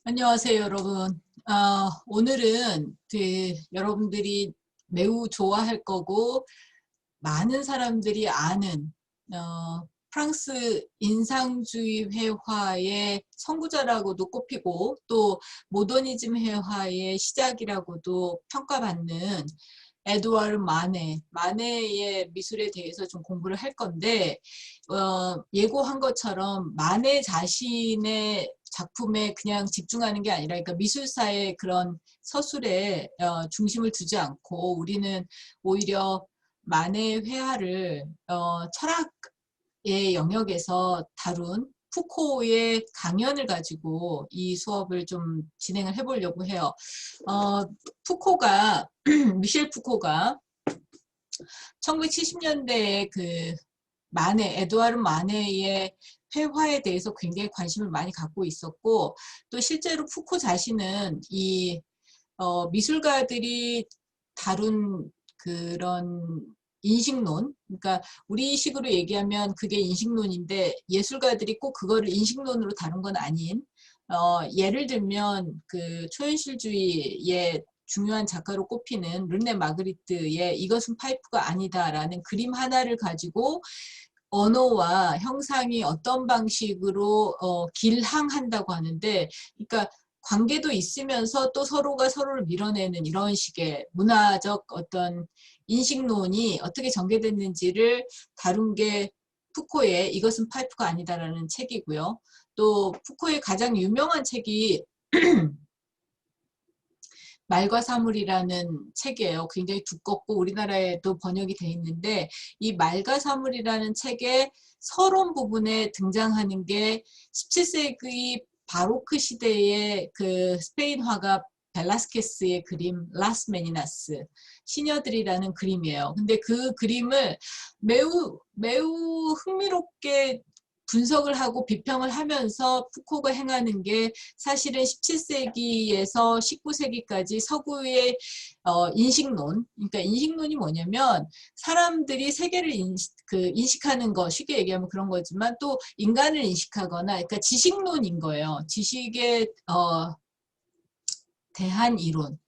안녕하세요, 여러분. 오늘은 여러분들이 매우 좋아할 거고 많은 사람들이 아는 프랑스 인상주의 회화의 선구자라고도 꼽히고 또 모더니즘 회화의 시작이라고도 평가받는 에두아르 마네의 미술에 대해서 좀 공부를 할 건데, 예고한 것처럼 마네 자신의 작품에 그냥 집중하는 게 아니라, 그러니까 미술사의 그런 서술에 중심을 두지 않고 우리는 오히려 마네 회화를 철학의 영역에서 다룬 푸코의 강연을 가지고 이 수업을 좀 진행을 해보려고 해요. 푸코가 미셸 푸코가 1970년대에 에두아르 마네의 회화에 대해서 굉장히 관심을 많이 갖고 있었고, 또 실제로 푸코 자신은 이 미술가들이 다룬 그런 인식론, 그러니까 우리식으로 얘기하면 그게 인식론인데 예술가들이 꼭 그거를 인식론으로 다룬 건 아닌, 예를 들면 그 초현실주의의 중요한 작가로 꼽히는 르네 마그리트의 이것은 파이프가 아니다라는 그림 하나를 가지고 언어와 형상이 어떤 방식으로 길항한다고 하는데, 그러니까 관계도 있으면서 또 서로가 서로를 밀어내는 이런 식의 문화적 어떤 인식론이 어떻게 전개됐는지를 다룬 게 푸코의 이것은 파이프가 아니다라는 책이고요. 또 푸코의 가장 유명한 책이 말과 사물이라는 책이에요. 굉장히 두껍고 우리나라에도 번역이 돼 있는데, 이 말과 사물이라는 책의 서론 부분에 등장하는 게 17세기 바로크 시대의 그 스페인 화가 벨라스케스의 그림 라스 메니나스 시녀들이라는 그림이에요. 근데 그 그림을 매우 흥미롭게 분석을 하고 비평을 하면서 푸코가 행하는 게 사실은 17세기에서 19세기까지 서구의 인식론, 그러니까 인식론이 뭐냐면 사람들이 세계를 인식하는 거, 쉽게 얘기하면 그런 거지만 또 인간을 인식하거나, 그러니까 지식론인 거예요. 지식에 대한 이론,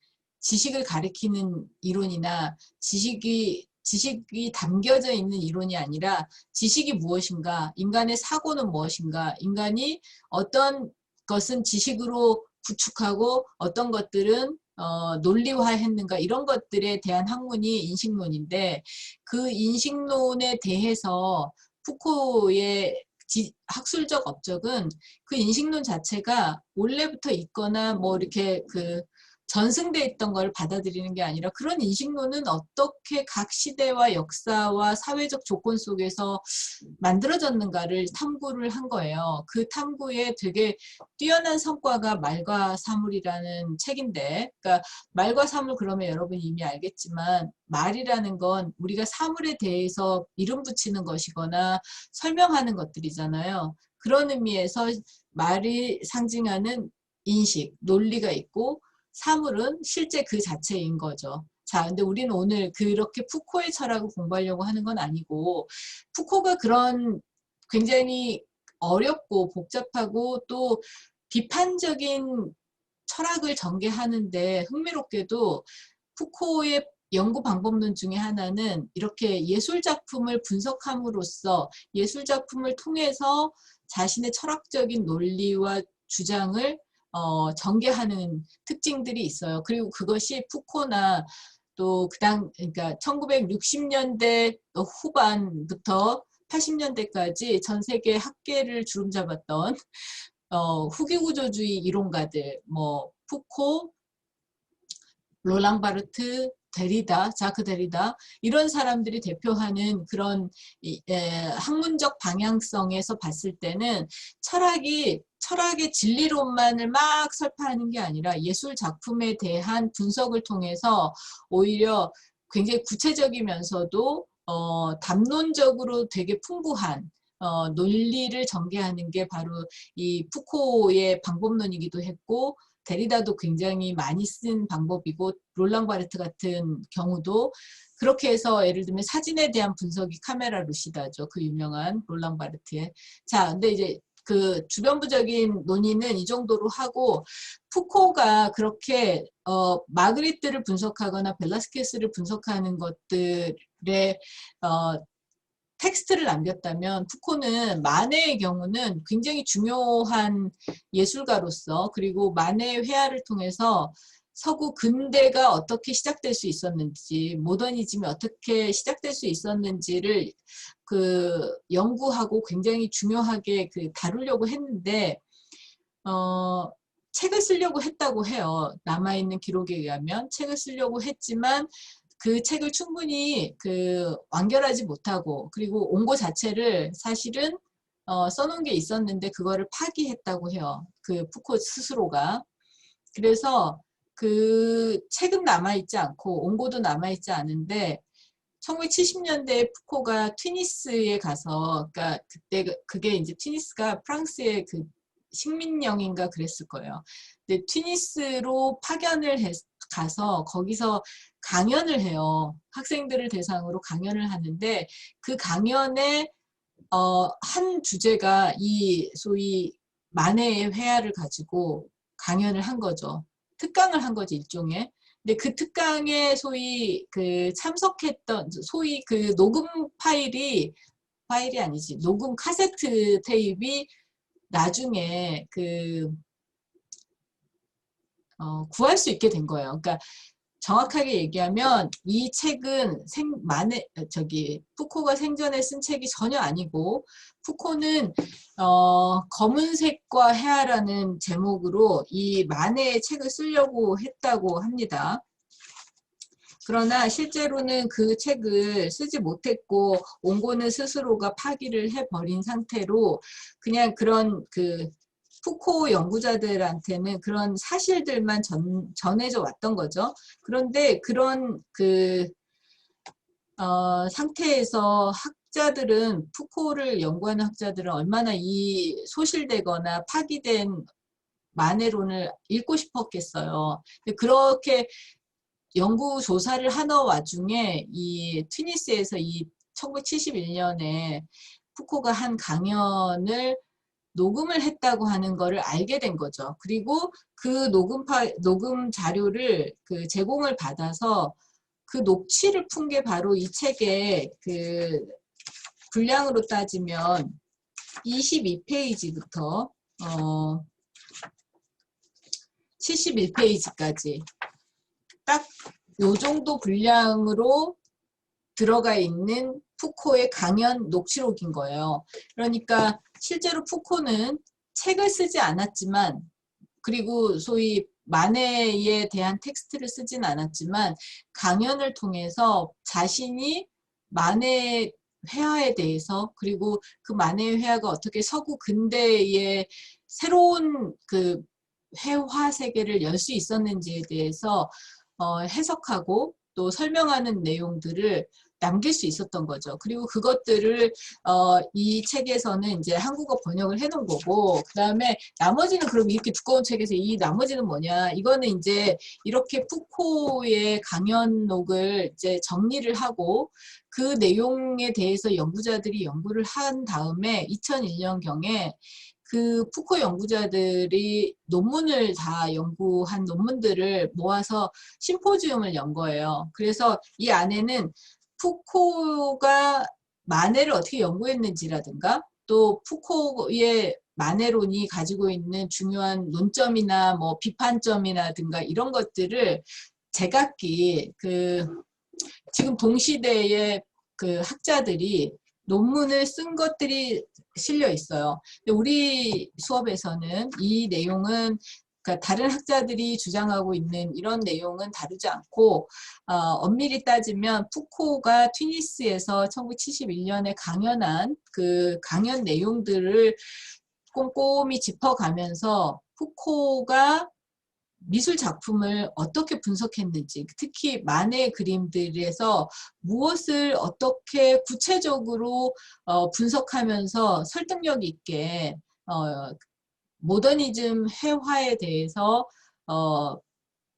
지식을 가리키는 이론이나 지식이 담겨져 있는 이론이 아니라 지식이 무엇인가, 인간의 사고는 무엇인가, 인간이 어떤 것은 지식으로 구축하고 어떤 것들은 논리화했는가, 이런 것들에 대한 학문이 인식론인데, 그 인식론에 대해서 푸코의 학술적 업적은 그 인식론 자체가 원래부터 있거나 뭐 이렇게 전승돼 있던 걸 받아들이는 게 아니라, 그런 인식론은 어떻게 각 시대와 역사와 사회적 조건 속에서 만들어졌는가를 탐구를 한 거예요. 그 탐구에 되게 뛰어난 성과가 말과 사물이라는 책인데, 그러니까 말과 사물 그러면 여러분이 이미 알겠지만, 말이라는 건 우리가 사물에 대해서 이름 붙이는 것이거나 설명하는 것들이잖아요. 그런 의미에서 말이 상징하는 인식, 논리가 있고, 사물은 실제 그 자체인 거죠. 자, 근데 우리는 오늘 그렇게 푸코의 철학을 공부하려고 하는 건 아니고, 푸코가 그런 굉장히 어렵고 복잡하고 또 비판적인 철학을 전개하는데, 흥미롭게도 푸코의 연구 방법론 중에 하나는 이렇게 예술 작품을 분석함으로써 예술 작품을 통해서 자신의 철학적인 논리와 주장을 전개하는 특징들이 있어요. 그리고 그것이 푸코나 또 그러니까 1960년대 후반부터 80년대까지 전 세계 학계를 주름잡았던 후기구조주의 이론가들, 뭐 푸코, 롤랑 바르트, 데리다, 자크 데리다, 이런 사람들이 대표하는 그런 학문적 방향성에서 봤을 때는 철학의 진리론만을 막 설파하는 게 아니라 예술 작품에 대한 분석을 통해서 오히려 굉장히 구체적이면서도 담론적으로 되게 풍부한 논리를 전개하는 게 바로 이 푸코의 방법론이기도 했고, 데리다도 굉장히 많이 쓴 방법이고, 롤랑 바르트 같은 경우도 그렇게 해서, 예를 들면 사진에 대한 분석이 카메라 루시다죠. 그 유명한 롤랑 바르트의. 자, 근데 이제 그 주변부적인 논의는 이 정도로 하고, 푸코가 그렇게 마그리트를 분석하거나 벨라스케스를 분석하는 것들의 텍스트를 남겼다면, 푸코는 마네의 경우는 굉장히 중요한 예술가로서, 그리고 마네의 회화를 통해서 서구 근대가 어떻게 시작될 수 있었는지, 모더니즘이 어떻게 시작될 수 있었는지를 그 연구하고 굉장히 중요하게 그 다루려고 했는데, 책을 쓰려고 했다고 해요. 남아있는 기록에 의하면 책을 쓰려고 했지만 그 책을 충분히 그 완결하지 못하고, 그리고 원고 자체를 사실은 써놓은 게 있었는데 그거를 파기했다고 해요. 그 푸코 스스로가. 그래서 그 책은 남아있지 않고 원고도 남아있지 않은데, 1970년대에 푸코가 튀니스에 가서, 그러니까 그때 그게 이제 튀니스가 프랑스의 그 식민령인가 그랬을 거예요. 근데 튀니스로 파견을 가서 거기서 강연을 해요. 학생들을 대상으로 강연을 하는데, 그 강연의 한 주제가 이 소위 마네의 회화를 가지고 강연을 한 거죠. 특강을 한 거지, 일종의. 근데 그 특강에 소위 그 참석했던, 소위 그 녹음 파일이 아니지, 녹음 카세트 테이프가 나중에 그 구할 수 있게 된 거예요. 그러니까 정확하게 얘기하면 이 책은 푸코가 생전에 쓴 책이 전혀 아니고, 푸코는 검은색과 해아라는 제목으로 이 마네의 책을 쓰려고 했다고 합니다. 그러나 실제로는 그 책을 쓰지 못했고, 원고는 스스로가 파기를 해버린 상태로 그냥 그런 그 푸코 연구자들한테는 그런 사실들만 전해져 왔던 거죠. 그런데 그런 그 상태에서 학자들은, 푸코를 연구하는 학자들은 얼마나 이 소실되거나 파기된 마네론을 읽고 싶었겠어요. 그렇게 연구 조사를 하는 와중에 이 튀니스에서 이 1971년에 푸코가 한 강연을 녹음을 했다고 하는 거를 알게 된 거죠. 그리고 그 녹음 자료를 그 제공을 받아서 그 녹취를 푼 게 바로 이 책의 그 분량으로 따지면 22페이지부터 71페이지까지 딱 요 정도 분량으로 들어가 있는 푸코의 강연 녹취록인 거예요. 그러니까 실제로 푸코는 책을 쓰지 않았지만, 그리고 소위 마네에 대한 텍스트를 쓰진 않았지만, 강연을 통해서 자신이 마네 회화에 대해서, 그리고 그 마네 회화가 어떻게 서구 근대의 새로운 그 회화 세계를 열 수 있었는지에 대해서 해석하고 또 설명하는 내용들을 남길 수 있었던 거죠. 그리고 그것들을 이 책에서는 이제 한국어 번역을 해놓은 거고, 그 다음에 나머지는, 그럼 이렇게 두꺼운 책에서 이 나머지는 뭐냐? 이거는 이제 이렇게 푸코의 강연록을 이제 정리를 하고 그 내용에 대해서 연구자들이 연구를 한 다음에 2001년경에 그 푸코 연구자들이 논문을 다 연구한 논문들을 모아서 심포지움을 연 거예요. 그래서 이 안에는 푸코가 마네를 어떻게 연구했는지라든가, 또 푸코의 마네론이 가지고 있는 중요한 논점이나 뭐 비판점이라든가 이런 것들을 제각기 그 지금 동시대의 그 학자들이 논문을 쓴 것들이 실려 있어요. 근데 우리 수업에서는 이 내용은, 그러니까 다른 학자들이 주장하고 있는 이런 내용은 다루지 않고, 엄밀히 따지면 푸코가 튀니스에서 1971년에 강연한 그 강연 내용들을 꼼꼼히 짚어가면서 푸코가 미술 작품을 어떻게 분석했는지, 특히 마네 그림들에서 무엇을 어떻게 구체적으로 분석하면서 설득력 있게 모더니즘 회화에 대해서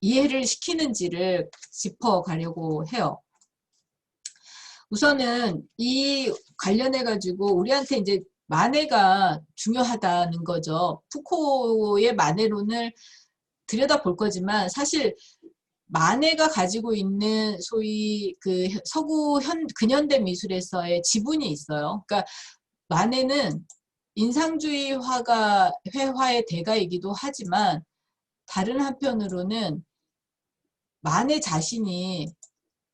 이해를 시키는지를 짚어가려고 해요. 우선은 이 관련해 가지고 우리한테 이제 만해가 중요하다는 거죠. 푸코의 만해론을 들여다볼 거지만 사실 만해가 가지고 있는 소위 그 서구 근현대 미술에서의 지분이 있어요. 그러니까 만해는 인상주의 회화의 대가이기도 하지만 다른 한편으로는 만해 자신이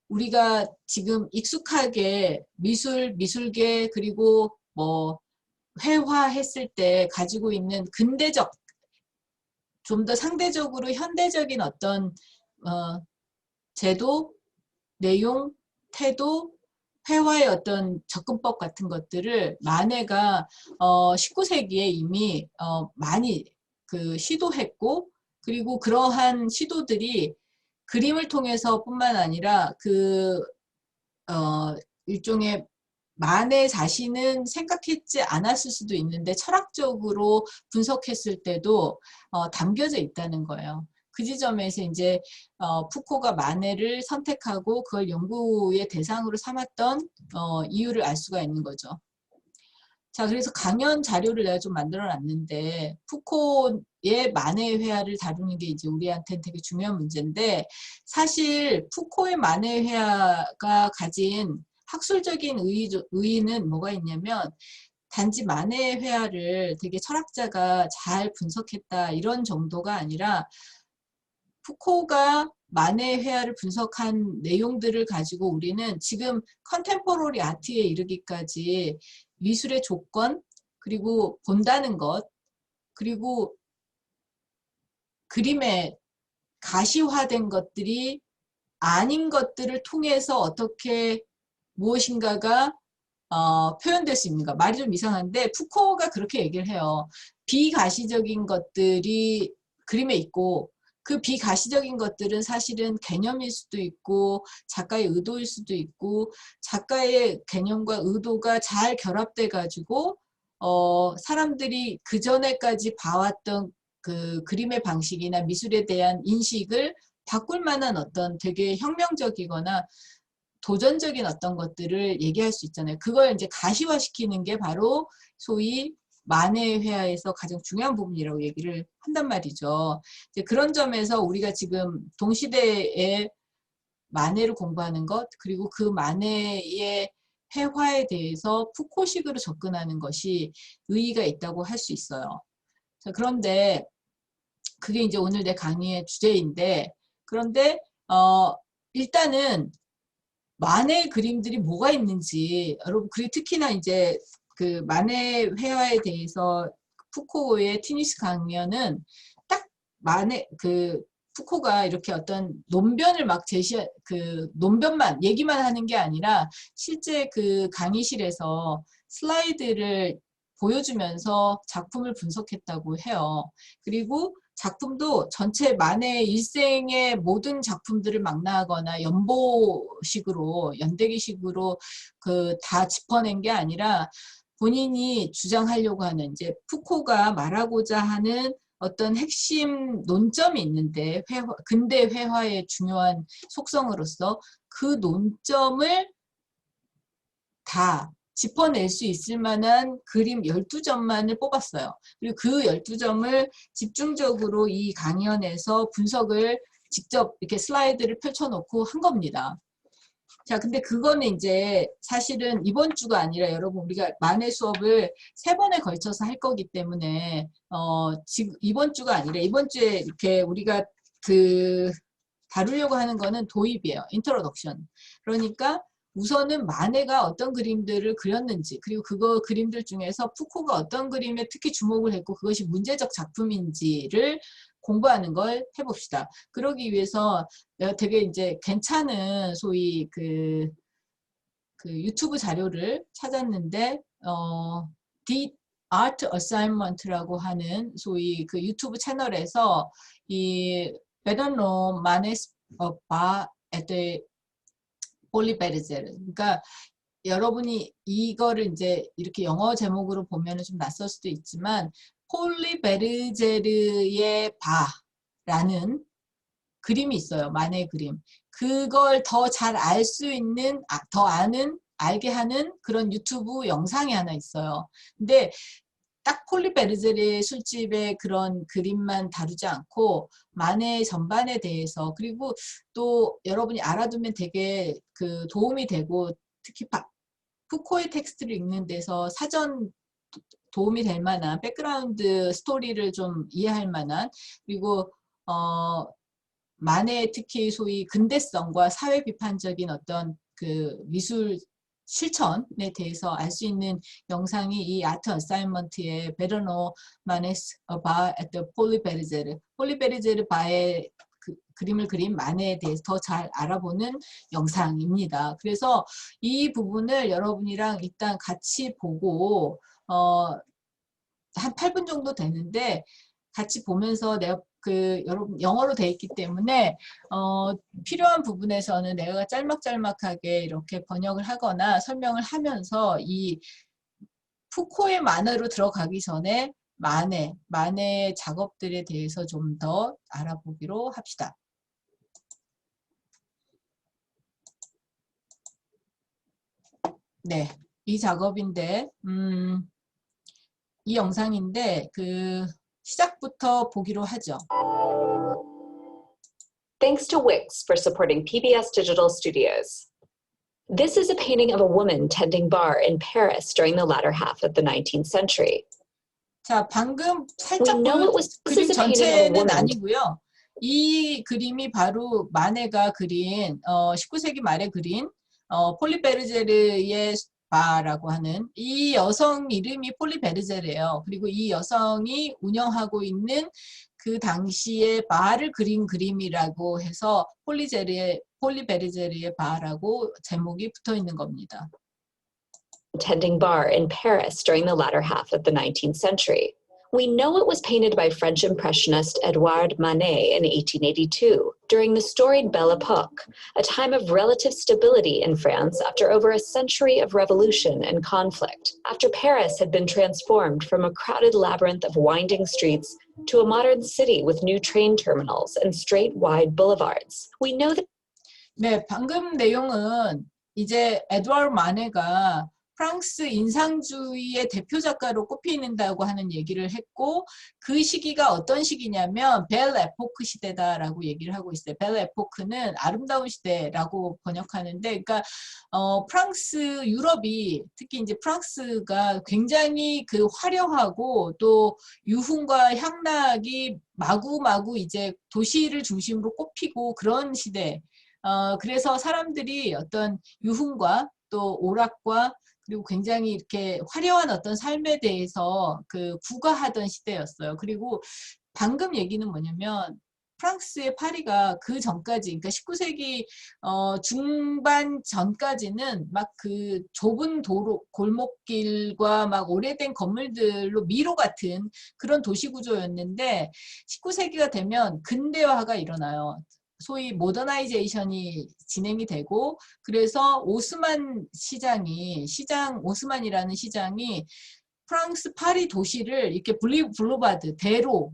우리가 지금 익숙하게 미술계 그리고 뭐 회화했을 때 가지고 있는 근대적 좀 더 상대적으로 현대적인 어떤 제도, 내용, 태도, 회화의 어떤 접근법 같은 것들을 만해가 19세기에 이미 많이 그 시도했고 그리고 그러한 시도들이 그림을 통해서 뿐만 아니라 그 일종의 만해 자신은 생각했지 않았을 수도 있는데 철학적으로 분석했을 때도 담겨져 있다는 거예요. 그 지점에서 이제 푸코가 만해를 선택하고 그걸 연구의 대상으로 삼았던 이유를 알 수가 있는 거죠. 자, 그래서 강연 자료를 내가 좀 만들어 놨는데 푸코의 만해 회화를 다루는 게 이제 우리한테는 되게 중요한 문제인데 사실 푸코의 만해 회화가 가진 학술적인 의의는 뭐가 있냐면 단지 만해 회화를 되게 철학자가 잘 분석했다 이런 정도가 아니라 푸코가 만해 회화를 분석한 내용들을 가지고 우리는 지금 컨템포러리 아트에 이르기까지 미술의 조건, 그리고 본다는 것, 그리고 그림에 가시화된 것들이 아닌 것들을 통해서 어떻게 무엇인가가 표현될 수 있는가. 말이 좀 이상한데 푸코가 그렇게 얘기를 해요. 비가시적인 것들이 그림에 있고 그 비가시적인 것들은 사실은 개념일 수도 있고 작가의 의도일 수도 있고 작가의 개념과 의도가 잘 결합돼 가지고 사람들이 그 전에까지 봐왔던 그 그림의 방식이나 미술에 대한 인식을 바꿀 만한 어떤 되게 혁명적이거나 도전적인 어떤 것들을 얘기할 수 있잖아요. 그걸 이제 가시화시키는 게 바로 소위 만해 회화에서 가장 중요한 부분이라고 얘기를 한단 말이죠. 이제 그런 점에서 우리가 지금 동시대의 만해를 공부하는 것, 그리고 그 만해의 회화에 대해서 푸코식으로 접근하는 것이 의의가 있다고 할 수 있어요. 자, 그런데 그게 이제 오늘 내 강의의 주제인데, 그런데 일단은 만해 그림들이 뭐가 있는지 여러분, 그리고 특히나 이제 그 만해 회화에 대해서 푸코의 티니스 강연은 딱 만해 그 푸코가 이렇게 어떤 논변을 막 그 논변만 얘기만 하는 게 아니라 실제 그 강의실에서 슬라이드를 보여주면서 작품을 분석했다고 해요. 그리고 작품도 전체 만해 일생의 모든 작품들을 망라하거나 연보식으로 연대기식으로 그 다 짚어낸 게 아니라 본인이 주장하려고 하는 이제 푸코가 말하고자 하는 어떤 핵심 논점이 있는데 근대 회화의 중요한 속성으로서 그 논점을 다 짚어낼 수 있을 만한 그림 12점만을 뽑았어요. 그리고 그 12점을 집중적으로 이 강연에서 분석을 직접 이렇게 슬라이드를 펼쳐놓고 한 겁니다. 자, 근데 그거는 이제 사실은 이번 주가 아니라 여러분 우리가 만해 수업을 3번에 걸쳐서 할 거기 때문에 지금 이번 주가 아니라 이번 주에 이렇게 우리가 그 다루려고 하는 거는 도입이에요. 인트로덕션. 그러니까 우선은 만해가 어떤 그림들을 그렸는지, 그리고 그거 그림들 중에서 푸코가 어떤 그림에 특히 주목을 했고 그것이 문제적 작품인지를 공부하는 걸 해봅시다. 그러기 위해서 내가 되게 이제 괜찮은 소위 그 유튜브 자료를 찾았는데 The Art Assignment라고 하는 소위 그 유튜브 채널에서 이 베르노 마네스 바 에데 폴리베르제르, 그러니까 여러분이 이거를 이제 이렇게 영어 제목으로 보면 좀 낯설 수도 있지만 폴리베르제르의 바라는 그림이 있어요. 만해 그림. 그걸 더 잘 알 수 있는, 더 아는 알게 하는 그런 유튜브 영상이 하나 있어요. 근데 딱 폴리 베르제르의 술집의 그런 그림만 다루지 않고 마네 전반에 대해서, 그리고 또 여러분이 알아두면 되게 그 도움이 되고, 특히 푸코의 텍스트를 읽는 데서 사전 도움이 될 만한 백그라운드 스토리를 좀 이해할 만한, 그리고 마네의 특히 소위 근대성과 사회 비판적인 어떤 그 미술 실천에 대해서 알 수 있는 영상이 이 아트 어사인먼트의 베르노 마네스 바 at the 폴리베르제르 바의 그림을 그린 마네에 대해서 더 잘 알아보는 영상입니다. 그래서 이 부분을 여러분이랑 일단 같이 보고 한 8분 정도 되는데 같이 보면서 내가 여러분 영어로 돼 있기 때문에 필요한 부분에서는 내가 짤막짤막하게 이렇게 번역을 하거나 설명을 하면서 이 푸코의 만화로 들어가기 전에 마네의 작업들에 대해서 좀 더 알아보기로 합시다. 네, 이 작업인데 이 영상인데 시작부터 보기로 하죠. Thanks to Wix for supporting PBS Digital Studios. This is a painting of a woman tending bar in Paris during the latter half of the 19th century. 자, 방금 살짝 그림 전체는 아니고요. 이 그림이 바로 마네가 그린 19세기 말에 그린 폴리 베르제르의 바라고 하는, 이 여성 이름이 폴리 베르제르예요. 그리고 이 여성이 운영하고 있는 그 당시에 바를 그린 그림이라고 해서 폴리 베르제르의 바라고 제목이 붙어 있는 겁니다. Tending bar in Paris during the latter half of the 19th century. We know it was painted by French Impressionist Edouard Manet in 1882, during the storied Belle Époque, a time of relative stability in France after over a century of revolution and conflict, after Paris had been transformed from a crowded labyrinth of winding streets to a modern city with new train terminals and straight, wide boulevards. We know that. 네, 방금 내용은 이제 에드와르드 마네가 프랑스 인상주의의 대표 작가로 꼽히는다고 하는 얘기를 했고, 그 시기가 어떤 시기냐면 벨 에포크 시대다라고 얘기를 하고 있어요. 벨 에포크는 아름다운 시대라고 번역하는데, 그러니까 프랑스, 유럽이, 특히 이제 프랑스가 굉장히 그 화려하고 또 유흥과 향락이 마구마구 이제 도시를 중심으로 꼽히고 그런 시대. 그래서 사람들이 어떤 유흥과 또 오락과 그리고 굉장히 이렇게 화려한 어떤 삶에 대해서 구가하던 시대였어요. 그리고 방금 얘기는 뭐냐면 프랑스의 파리가 그 전까지, 그러니까 19세기 중반 전까지는 막 그 좁은 도로, 골목길과 막 오래된 건물들로 미로 같은 그런 도시 구조였는데 19세기가 되면 근대화가 일어나요. 소위 모더나이제이션이 진행이 되고, 그래서 오스만이라는 시장이 프랑스 파리 도시를 이렇게 블루바드, 대로,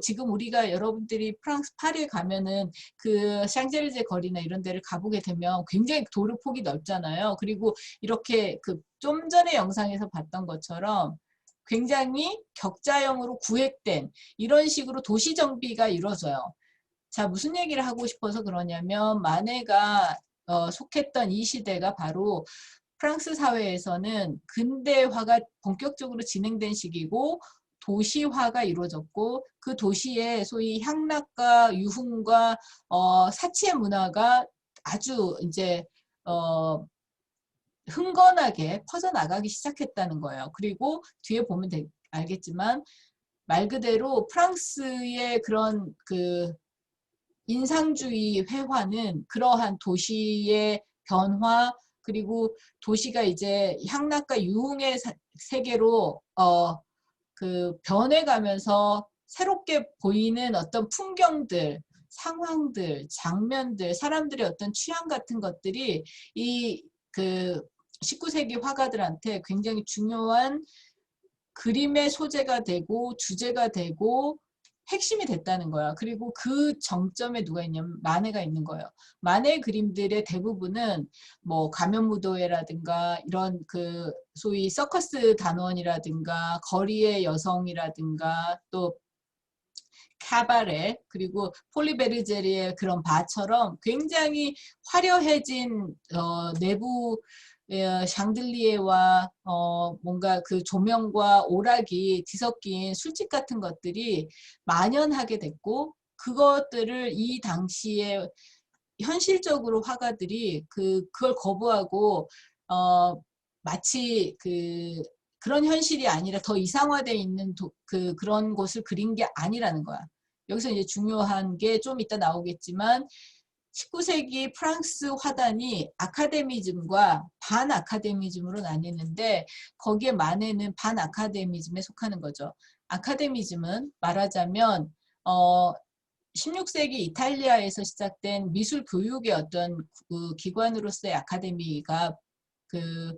지금 우리가 여러분들이 프랑스 파리에 가면은 그 샹젤리제 거리나 이런 데를 가보게 되면 굉장히 도로 폭이 넓잖아요. 그리고 이렇게 좀 전에 영상에서 봤던 것처럼 굉장히 격자형으로 구획된 이런 식으로 도시 정비가 이루어져요. 자, 무슨 얘기를 하고 싶어서 그러냐면 마네가 속했던 이 시대가 바로 프랑스 사회에서는 근대화가 본격적으로 진행된 시기고 도시화가 이루어졌고, 그 도시에 소위 향락과 유흥과 사치의 문화가 아주 이제 흥건하게 퍼져나가기 시작했다는 거예요. 그리고 뒤에 보면 알겠지만 말 그대로 프랑스의 그런 인상주의 회화는 그러한 도시의 변화, 그리고 도시가 이제 향락과 유흥의 세계로 변해가면서 새롭게 보이는 어떤 풍경들, 상황들, 장면들, 사람들의 어떤 취향 같은 것들이 이 19세기 화가들한테 굉장히 중요한 그림의 소재가 되고 주제가 되고 핵심이 됐다는 거야. 그리고 그 정점에 누가 있냐면 마네가 있는 거예요. 마네 그림들의 대부분은 뭐 가면무도회라든가 이런 그 소위 서커스 단원이라든가 거리의 여성이라든가 또 카바레 그리고 폴리베르제리의 그런 바처럼 굉장히 화려해진 내부 샹들리에와 뭔가 그 조명과 오락이 뒤섞인 술집 같은 것들이 만연하게 됐고 그것들을 이 당시에 현실적으로 화가들이 그걸 거부하고 마치 그런 현실이 아니라 더 이상화되어 있는 그런 곳을 그린 게 아니라는 거야. 여기서 이제 중요한 게 좀 이따 나오겠지만 19세기 프랑스 화단이 아카데미즘과 반아카데미즘으로 나뉘는데 거기에 마네는 반아카데미즘에 속하는 거죠. 아카데미즘은 말하자면 16세기 이탈리아에서 시작된 미술 교육의 어떤 그 기관으로서의 아카데미가 그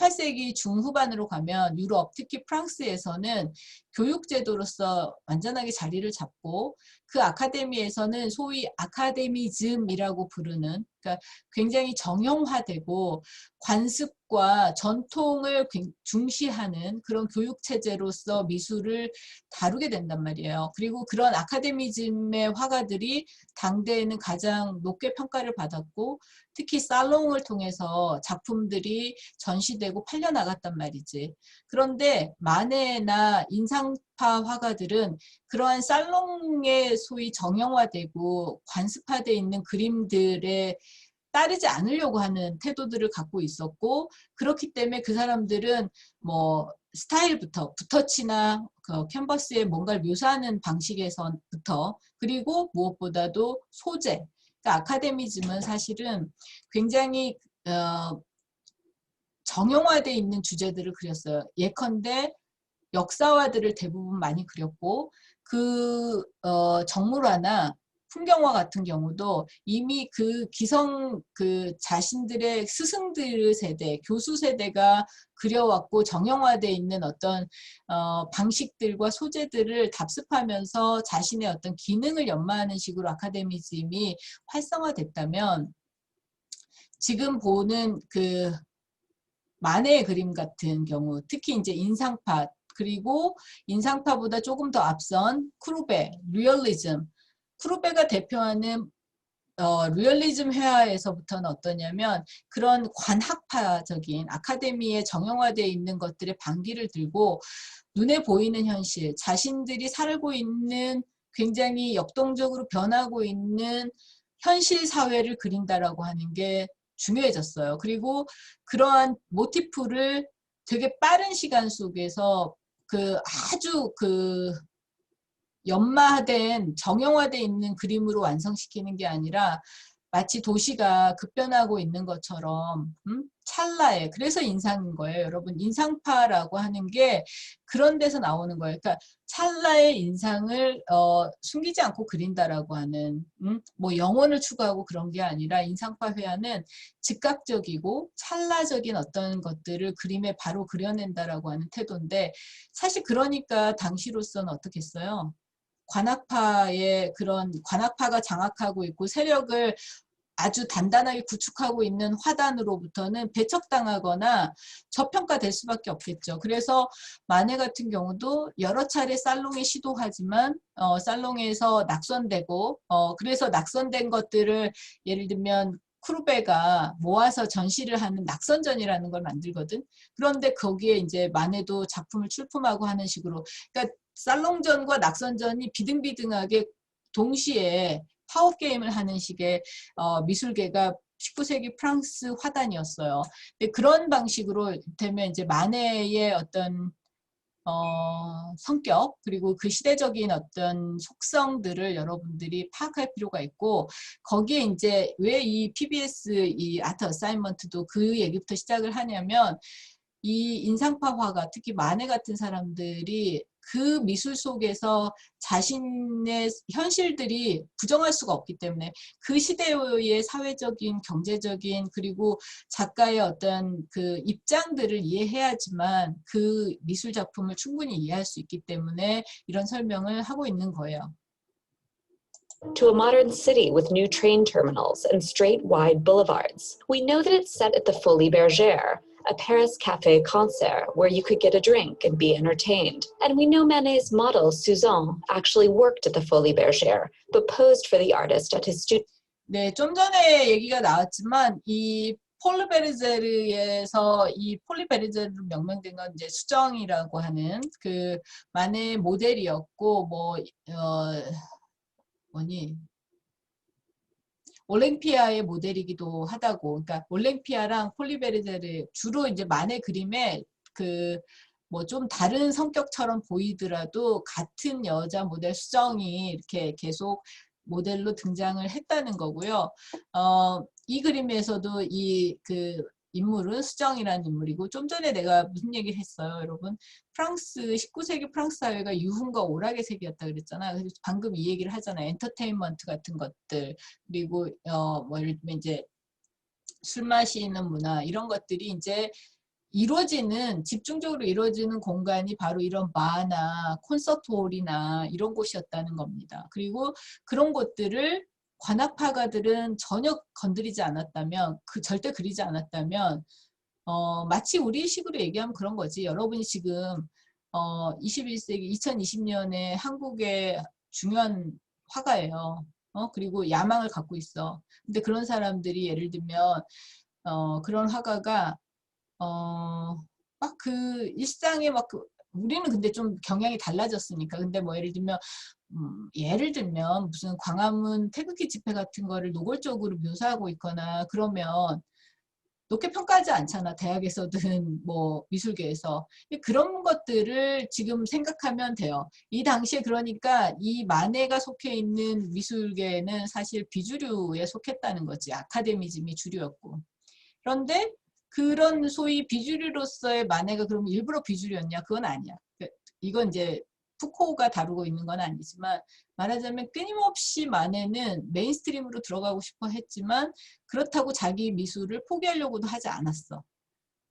18세기 중후반으로 가면 유럽, 특히 프랑스에서는 교육제도로서 완전하게 자리를 잡고 그 아카데미에서는 소위 아카데미즘이라고 부르는 그러니까 굉장히 정형화되고 관습과 전통을 중시하는 그런 교육체제로서 미술을 다루게 된단 말이에요. 그리고 그런 아카데미즘의 화가들이 당대에는 가장 높게 평가를 받았고 특히 살롱을 통해서 작품들이 전시되고 팔려나갔단 말이지. 그런데 마네나 인상파 화가들은 그러한 살롱에 소위 정형화되고 관습화되어 있는 그림들에 따르지 않으려고 하는 태도들을 갖고 있었고 그렇기 때문에 그 사람들은 뭐 스타일부터 붓터치나 그 캔버스에 뭔가를 묘사하는 방식에서부터 그리고 무엇보다도 소재 그러니까 아카데미즘은 사실은 굉장히 정형화되어 있는 주제들을 그렸어요. 예컨대 역사화들을 대부분 많이 그렸고 그 정물화나 풍경화 같은 경우도 이미 그 기성 그 자신들의 스승들 세대, 교수 세대가 그려왔고 정형화되어 있는 어떤 방식들과 소재들을 답습하면서 자신의 어떤 기능을 연마하는 식으로 아카데미즘이 활성화됐다면 지금 보는 그 만해의 그림 같은 경우 특히 이제 인상파 그리고 인상파보다 조금 더 앞선 크루베, 리얼리즘 크루베가 대표하는 리얼리즘 회화에서부터는 어떠냐면 그런 관학파적인 아카데미에 정형화되어 있는 것들의 반기를 들고 눈에 보이는 현실, 자신들이 살고 있는 굉장히 역동적으로 변하고 있는 현실 사회를 그린다라고 하는 게 중요해졌어요. 그리고 그러한 모티프를 되게 빠른 시간 속에서 그 아주 그 연마된 정형화되어 있는 그림으로 완성시키는 게 아니라 마치 도시가 급변하고 있는 것처럼 찰나에 그래서 인상인 거예요. 여러분 인상파라고 하는 게 그런 데서 나오는 거예요. 그러니까 찰나의 인상을 숨기지 않고 그린다라고 하는 뭐 영혼을 추구하고 그런 게 아니라 인상파 회화는 즉각적이고 찰나적인 어떤 것들을 그림에 바로 그려낸다라고 하는 태도인데 사실 그러니까 당시로서는 어떻게 했어요? 관학파의 그런 관학파가 장악하고 있고 세력을 아주 단단하게 구축하고 있는 화단으로부터는 배척당하거나 저평가될 수밖에 없겠죠. 그래서 마네 같은 경우도 여러 차례 살롱에 시도하지만 살롱에서 낙선되고 그래서 낙선된 것들을 예를 들면 크루베가 모아서 전시를 하는 낙선전이라는 걸 만들거든. 그런데 거기에 이제 마네도 작품을 출품하고 하는 식으로 그러니까 살롱전과 낙선전이 비등비등하게 동시에 파워게임을 하는 식의 미술계가 19세기 프랑스 화단이었어요. 근데 그런 방식으로 되면 이제 마네의 어떤 성격 그리고 그 시대적인 어떤 속성들을 여러분들이 파악할 필요가 있고 거기에 이제 왜 이 PBS 이 아트 어사인먼트도 그 얘기부터 시작을 하냐면 이 인상파 화가 특히 마네 같은 사람들이 그 미술 속에서 자신의 현실들이 부정할 수가 없기 때문에 그 시대의 사회적인, 경제적인 그리고 작가의 어떤 그 입장들을 이해해야지만 그 미술 작품을 충분히 이해할 수 있기 때문에 이런 설명을 하고 있는 거예요. To a modern city with new train terminals and straight, wide boulevards. We know that it's set at the Folies Bergère, a Paris café concert where you could get a drink and be entertained. And we know Manet's model, Suzanne, actually worked at the Folies Bergère, but posed for the artist at his studio. 네, 좀 전에 얘기가 나왔지만 이 폴 베르제르에서 이 폴리 베르제르로 명명된 건 이제 수정이라고 하는 그 만의 모델이었고 뭐니 올랭피아의 모델이기도 하다고. 그러니까 올랭피아랑 폴리 베르제르 주로 이제 만의 그림에 그 뭐 좀 다른 성격처럼 보이더라도 같은 여자 모델 수정이 이렇게 계속 모델로 등장을 했다는 거고요. 이 그림에서도 이 그 인물은 수정이라는 인물이고 좀 전에 내가 무슨 얘기를 했어요, 여러분? 프랑스 19세기 프랑스 사회가 유흥과 오락의 세계였다 그랬잖아. 그래서 방금 이 얘기를 하잖아요. 엔터테인먼트 같은 것들 그리고 뭐 예를 들면 이제 술 마시는 문화 이런 것들이 이제 이루어지는 집중적으로 이루어지는 공간이 바로 이런 바나 콘서트홀이나 이런 곳이었다는 겁니다. 그리고 그런 곳들을 관악파가들은 전혀 건드리지 않았다면 절대 그리지 않았다면 마치 우리식으로 얘기하면 그런 거지. 여러분이 지금 21세기 2020년에 한국의 중요한 화가예요. 그리고 야망을 갖고 있어. 근데 그런 사람들이 예를 들면 그런 화가가 막 그 일상에 우리는 근데 좀 경향이 달라졌으니까. 근데 뭐 예를 들면 무슨 광화문 태극기 집회 같은 거를 노골적으로 묘사하고 있거나 그러면 높게 평가하지 않잖아. 대학에서든 뭐 미술계에서. 그런 것들을 지금 생각하면 돼요. 이 당시에 그러니까 이 마네가 속해 있는 미술계는 사실 비주류에 속했다는 거지. 아카데미즘이 주류였고. 그런데 그런 소위 비주류로서의 마네가 그럼 일부러 비주류였냐? 그건 아니야. 이건 이제 푸코가 다루고 있는 건 아니지만 말하자면 끊임없이 마네는 메인스트림으로 들어가고 싶어 했지만 그렇다고 자기 미술을 포기하려고도 하지 않았어.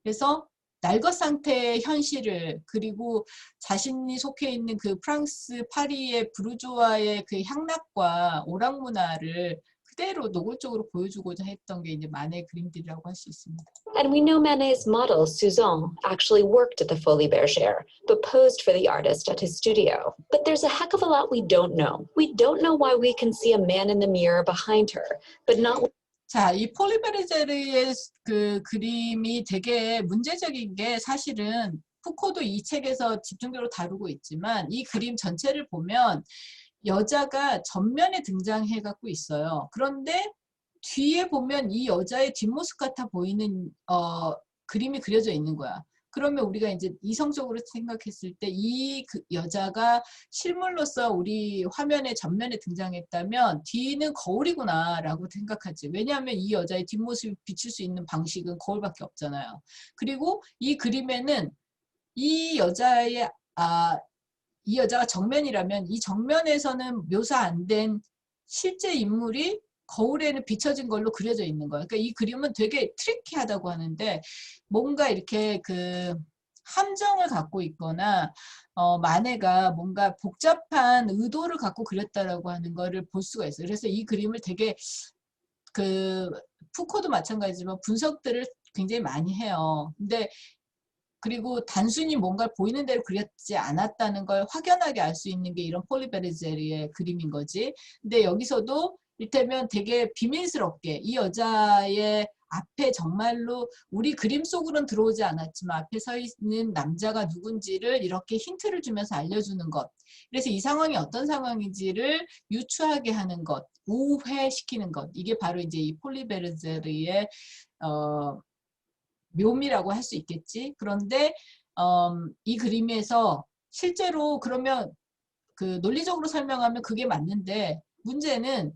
그래서 날것 상태의 현실을 그리고 자신이 속해 있는 그 프랑스 파리의 부르주아의 그 향락과 오락 문화를 그대로 노골적으로 보여주고자 했던 게 이제 마네 그림들이라고 할 수 있습니다. And we know Manet's model, Suzanne, actually worked at the Folies Bergère, but posed for the artist at his studio. But there's a heck of a lot we don't know. We don't know why we can see a man in the mirror behind her, but not. 자, 이 폴리 베르제르의 그 그림이 되게 문제적인 게 사실은 푸코도 이 책에서 집중적으로 다루고 있지만 이 그림 전체를 보면 여자가 전면에 등장해 갖고 있어요. 그런데 뒤에 보면 이 여자의 뒷모습 같아 보이는 그림이 그려져 있는 거야. 그러면 우리가 이제 이성적으로 생각했을 때 이 여자가 실물로서 우리 화면에 전면에 등장했다면 뒤는 거울이구나 라고 생각하지. 왜냐하면 이 여자의 뒷모습이 비출 수 있는 방식은 거울밖에 없잖아요. 그리고 이 그림에는 이 여자가 정면이라면 이 정면에서는 묘사 안 된 실제 인물이 거울에는 비춰진 걸로 그려져 있는 거예요. 그러니까 이 그림은 되게 트리키하다고 하는데 뭔가 이렇게 그 함정을 갖고 있거나 마네가 뭔가 복잡한 의도를 갖고 그렸다라고 하는 거를 볼 수가 있어요. 그래서 이 그림을 되게 그 푸코도 마찬가지지만 분석들을 굉장히 많이 해요. 근데 그리고 단순히 뭔가 보이는 대로 그렸지 않았다는 걸 확연하게 알 수 있는 게 이런 폴리 베르제르의 그림인 거지. 근데 여기서도 이를테면 되게 비밀스럽게 이 여자의 앞에 정말로 우리 그림 속으로는 들어오지 않았지만 앞에 서 있는 남자가 누군지를 이렇게 힌트를 주면서 알려주는 것. 그래서 이 상황이 어떤 상황인지를 유추하게 하는 것, 우회시키는 것. 이게 바로 이제 이 폴리 베르제르의 묘미라고 할 수 있겠지. 그런데 이 그림에서 실제로 그러면 그 논리적으로 설명하면 그게 맞는데 문제는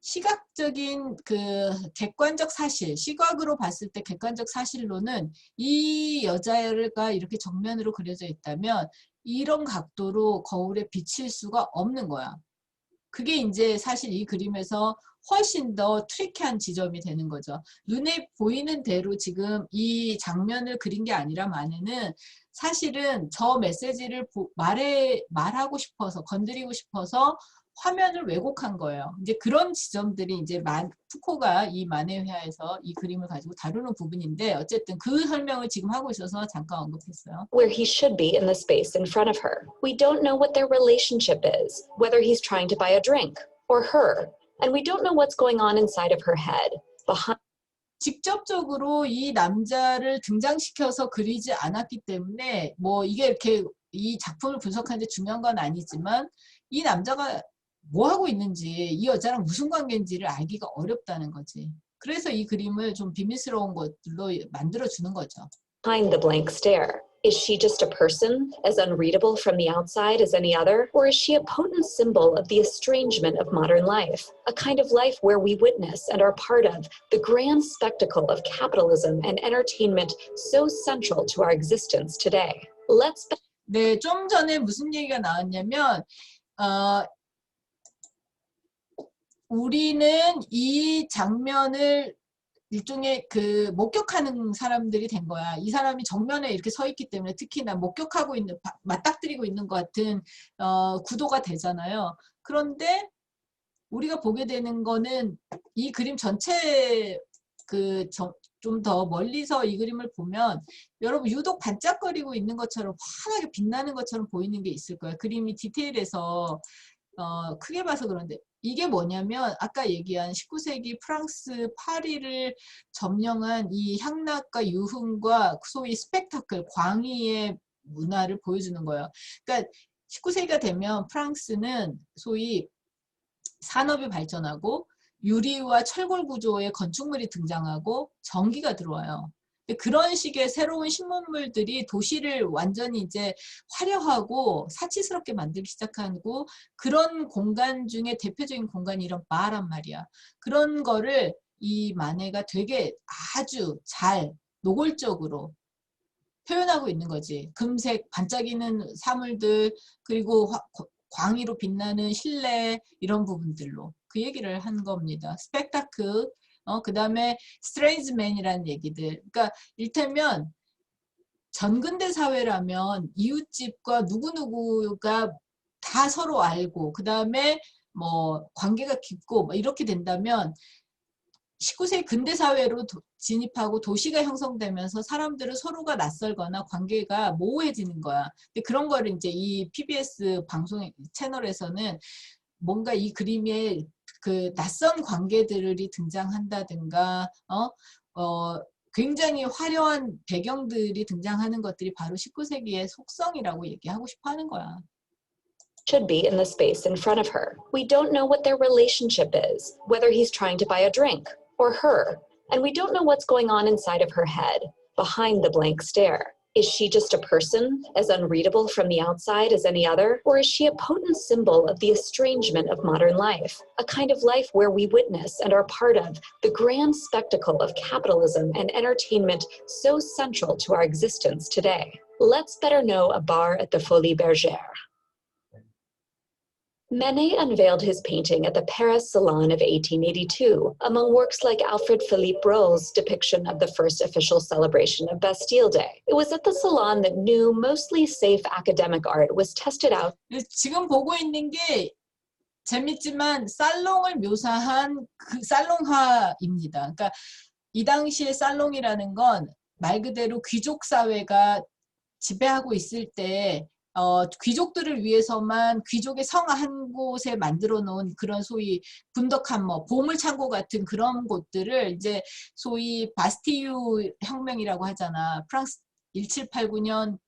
시각적인 그 객관적 사실, 시각으로 봤을 때 객관적 사실로는 이 여자가 이렇게 정면으로 그려져 있다면 이런 각도로 거울에 비칠 수가 없는 거야. 그게 이제 사실 이 그림에서 훨씬 더 트리키한 지점이 되는 거죠. 눈에 보이는 대로 지금 이 장면을 그린 게 아니라 만에는 사실은 저 메시지를 말하고 싶어서, 건드리고 싶어서 화면을 왜곡한 거예요. 이제 그런 지점들이 이제 푸코가 이 만해회화에서 이 그림을 가지고 다루는 부분인데, 어쨌든 그 설명을 지금 하고 있어서 잠깐 언급했어요. Where he should be in the space in front of her. We don't know what their relationship is, whether he's trying to buy a drink or her, and we don't know what's going on inside of her head. Behind 직접적으로 이 남자를 등장시켜서 그리지 않았기 때문에 뭐 이게 이렇게 이 작품을 분석하는데 중요한 건 아니지만 이 남자가 뭐 하고 있는지, 이 여자랑 무슨 관계인지를 알기가 어렵다는 거지. 그래서 이 그림을 좀 비밀스러운 것들로 만들어 주는 거죠. the blank stare. Is she just a person, as unreadable from the outside as any other? Or is she a potent symbol of the estrangement of modern life? A kind of life where we witness and are part of the grand spectacle of capitalism and entertainment so central to our existence today. Let's 네, 좀 전에 무슨 얘기가 나왔냐면 우리는 이 장면을 일종의 그 목격하는 사람들이 된 거야. 이 사람이 정면에 이렇게 서 있기 때문에 특히나 목격하고 있는, 맞닥뜨리고 있는 것 같은 구도가 되잖아요. 그런데 우리가 보게 되는 거는 이 그림 전체 좀 더 멀리서 이 그림을 보면 여러분 유독 반짝거리고 있는 것처럼 환하게 빛나는 것처럼 보이는 게 있을 거예요. 그림이 디테일해서 크게 봐서 그런데 이게 뭐냐면 아까 얘기한 19세기 프랑스 파리를 점령한 이 향락과 유흥과 소위 스펙타클, 광의의 문화를 보여주는 거예요. 그러니까 19세기가 되면 프랑스는 소위 산업이 발전하고 유리와 철골 구조의 건축물이 등장하고 전기가 들어와요. 그런 식의 새로운 신문물들이 도시를 완전히 이제 화려하고 사치스럽게 만들기 시작하고, 그런 공간 중에 대표적인 공간이 이런 바란 말이야. 그런 거를 이 마네가 되게 아주 잘 노골적으로 표현하고 있는 거지. 금색 반짝이는 사물들, 그리고 광의로 빛나는 실내, 이런 부분들로 그 얘기를 한 겁니다. 스펙타클, 그 다음에 스트레이즈맨이라는 얘기들. 그러니까 일테면 전근대 사회라면 이웃집과 누구누구가 다 서로 알고, 그 다음에 뭐 관계가 깊고 뭐 이렇게 된다면 19세기 근대 사회로 진입하고 도시가 형성되면서 사람들은 서로가 낯설거나 관계가 모호해지는 거야. 근데 그런 거를 이제 이 PBS 방송 채널에서는 뭔가 이 그림에 그 낯선 관계들이 등장한다든가, 굉장히 화려한 배경들이 등장하는 것들이 바로 19세기의 속성이라고 얘기하고 싶어 하는 거야. should be in the space in front of her. We don't know what their relationship is, whether he's trying to buy a drink or her, and we don't know what's going on inside of her head, behind the blank stare. Is she just a person, as unreadable from the outside as any other? Or is she a potent symbol of the estrangement of modern life? A kind of life where we witness and are part of the grand spectacle of capitalism and entertainment so central to our existence today. Let's better know a bar at the Folies Bergère. Manet unveiled his painting at the Paris Salon of 1882, among works like Alfred Philippe Brol's depiction of the first official celebration of Bastille Day. It was at the Salon that new, mostly safe academic art was tested out. 지금 보고 있는 게 재밌지만 살롱을 묘사한 그 살롱화입니다. 그러니까 이 당시에 살롱이라는 건 말 그대로 귀족 사회가 지배하고 있을 때 귀족들을 위해서만 귀족의 성 한 곳에 만들어 놓은 그런 소위 분덕한 뭐 보물창고 같은 그런 곳들을 이제 소위 바스티유 혁명이라고 하잖아. 프랑스 1789년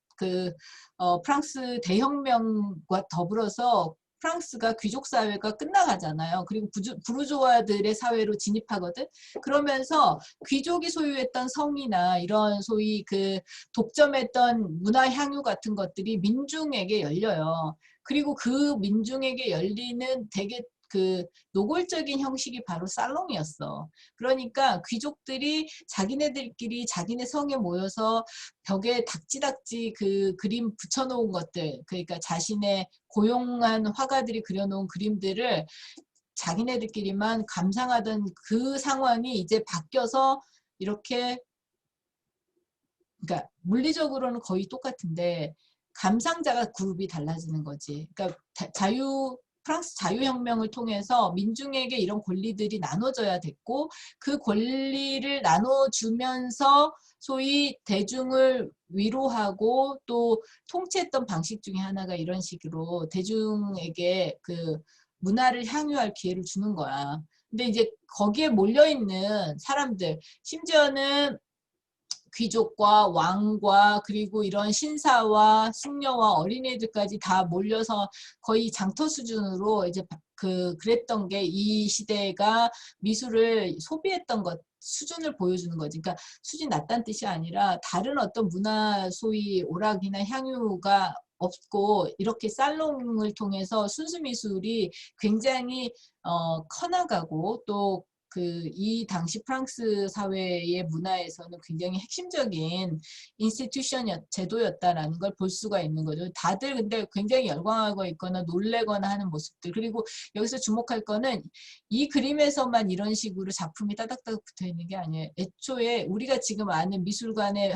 프랑스 대혁명과 더불어서 프랑스가 귀족 사회가 끝나가잖아요. 그리고 부르주아들의 사회로 진입하거든. 그러면서 귀족이 소유했던 성이나 이런 소위 독점했던 문화 향유 같은 것들이 민중에게 열려요. 그리고 그 민중에게 열리는 되게 그 노골적인 형식이 바로 살롱이었어. 그러니까 귀족들이 자기네들끼리 자기네 성에 모여서 벽에 닥지닥지 그 그림 붙여놓은 것들, 그러니까 자신의 고용한 화가들이 그려놓은 그림들을 자기네들끼리만 감상하던 그 상황이 이제 바뀌어서 이렇게, 그러니까 물리적으로는 거의 똑같은데 감상자가 그룹이 달라지는 거지. 그러니까 프랑스 자유혁명을 통해서 민중에게 이런 권리들이 나눠져야 됐고, 그 권리를 나눠주면서 소위 대중을 위로하고 또 통치했던 방식 중에 하나가 이런 식으로 대중에게 그 문화를 향유할 기회를 주는 거야. 근데 이제 거기에 몰려있는 사람들, 심지어는 귀족과 왕과 그리고 이런 신사와 승려와 어린애들까지 다 몰려서 거의 장터 수준으로 이제 그랬던 게 이 시대가 미술을 소비했던 것 수준을 보여주는 거지. 그러니까 수준이 낮다는 뜻이 아니라 다른 어떤 문화 소위 오락이나 향유가 없고 이렇게 살롱을 통해서 순수 미술이 굉장히 커나가고 또 이 당시 프랑스 사회의 문화에서는 굉장히 핵심적인 제도였다라는 걸 볼 수가 있는 거죠. 다들 근데 굉장히 열광하고 있거나 놀래거나 하는 모습들. 그리고 여기서 주목할 거는 이 그림에서만 이런 식으로 작품이 따닥따닥 붙어 있는 게 아니에요. 애초에 우리가 지금 아는 미술관의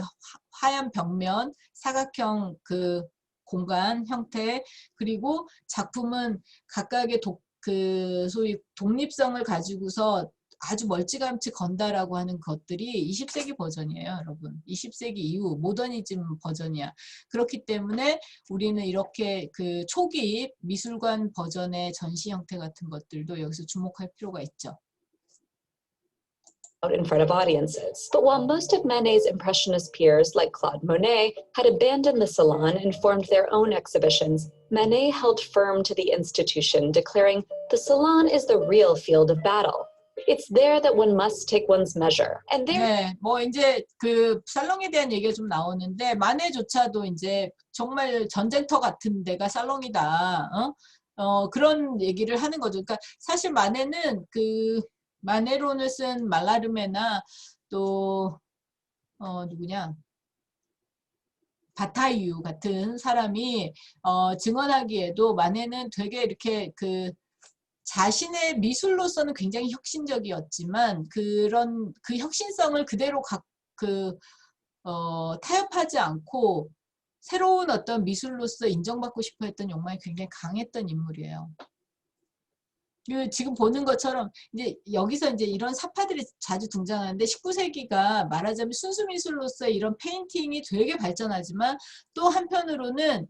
하얀 벽면, 사각형 그 공간 형태, 그리고 작품은 각각의 소위 독립성을 가지고서 아주 멀찌감치 건다라고 하는 것들이 20세기 버전이에요, 여러분. 20세기 이후 모더니즘 버전이야. 그렇기 때문에 우리는 이렇게 그 초기 미술관 버전의 전시 형태 같은 것들도 여기서 주목할 필요가 있죠. Out in front of audiences. But while most of Manet's Impressionist peers, like Claude Monet, had abandoned the salon and formed their own exhibitions, Manet held firm to the institution, declaring, "The salon is the real field of battle. It's there that one must take one's measure." And there, 네, 뭐 이제 그 살롱에 대한 얘기가 좀 나오는데 마네조차도 이제 정말 전쟁터 같은 데가 살롱이다. 그런 얘기를 하는 거죠. 그러니까 사실 마네는 그 마네론을 쓴 말라르메나 또 누구냐? 바타이유 같은 사람이 증언하기에도 마네는 되게 이렇게 그 자신의 미술로서는 굉장히 혁신적이었지만 그런 그 혁신성을 그대로 타협하지 않고 새로운 어떤 미술로서 인정받고 싶어 했던 욕망이 굉장히 강했던 인물이에요. 지금 보는 것처럼 이제 여기서 이제 이런 사파들이 자주 등장하는데 19세기가 말하자면 순수 미술로서 이런 페인팅이 되게 발전하지만 또 한편으로는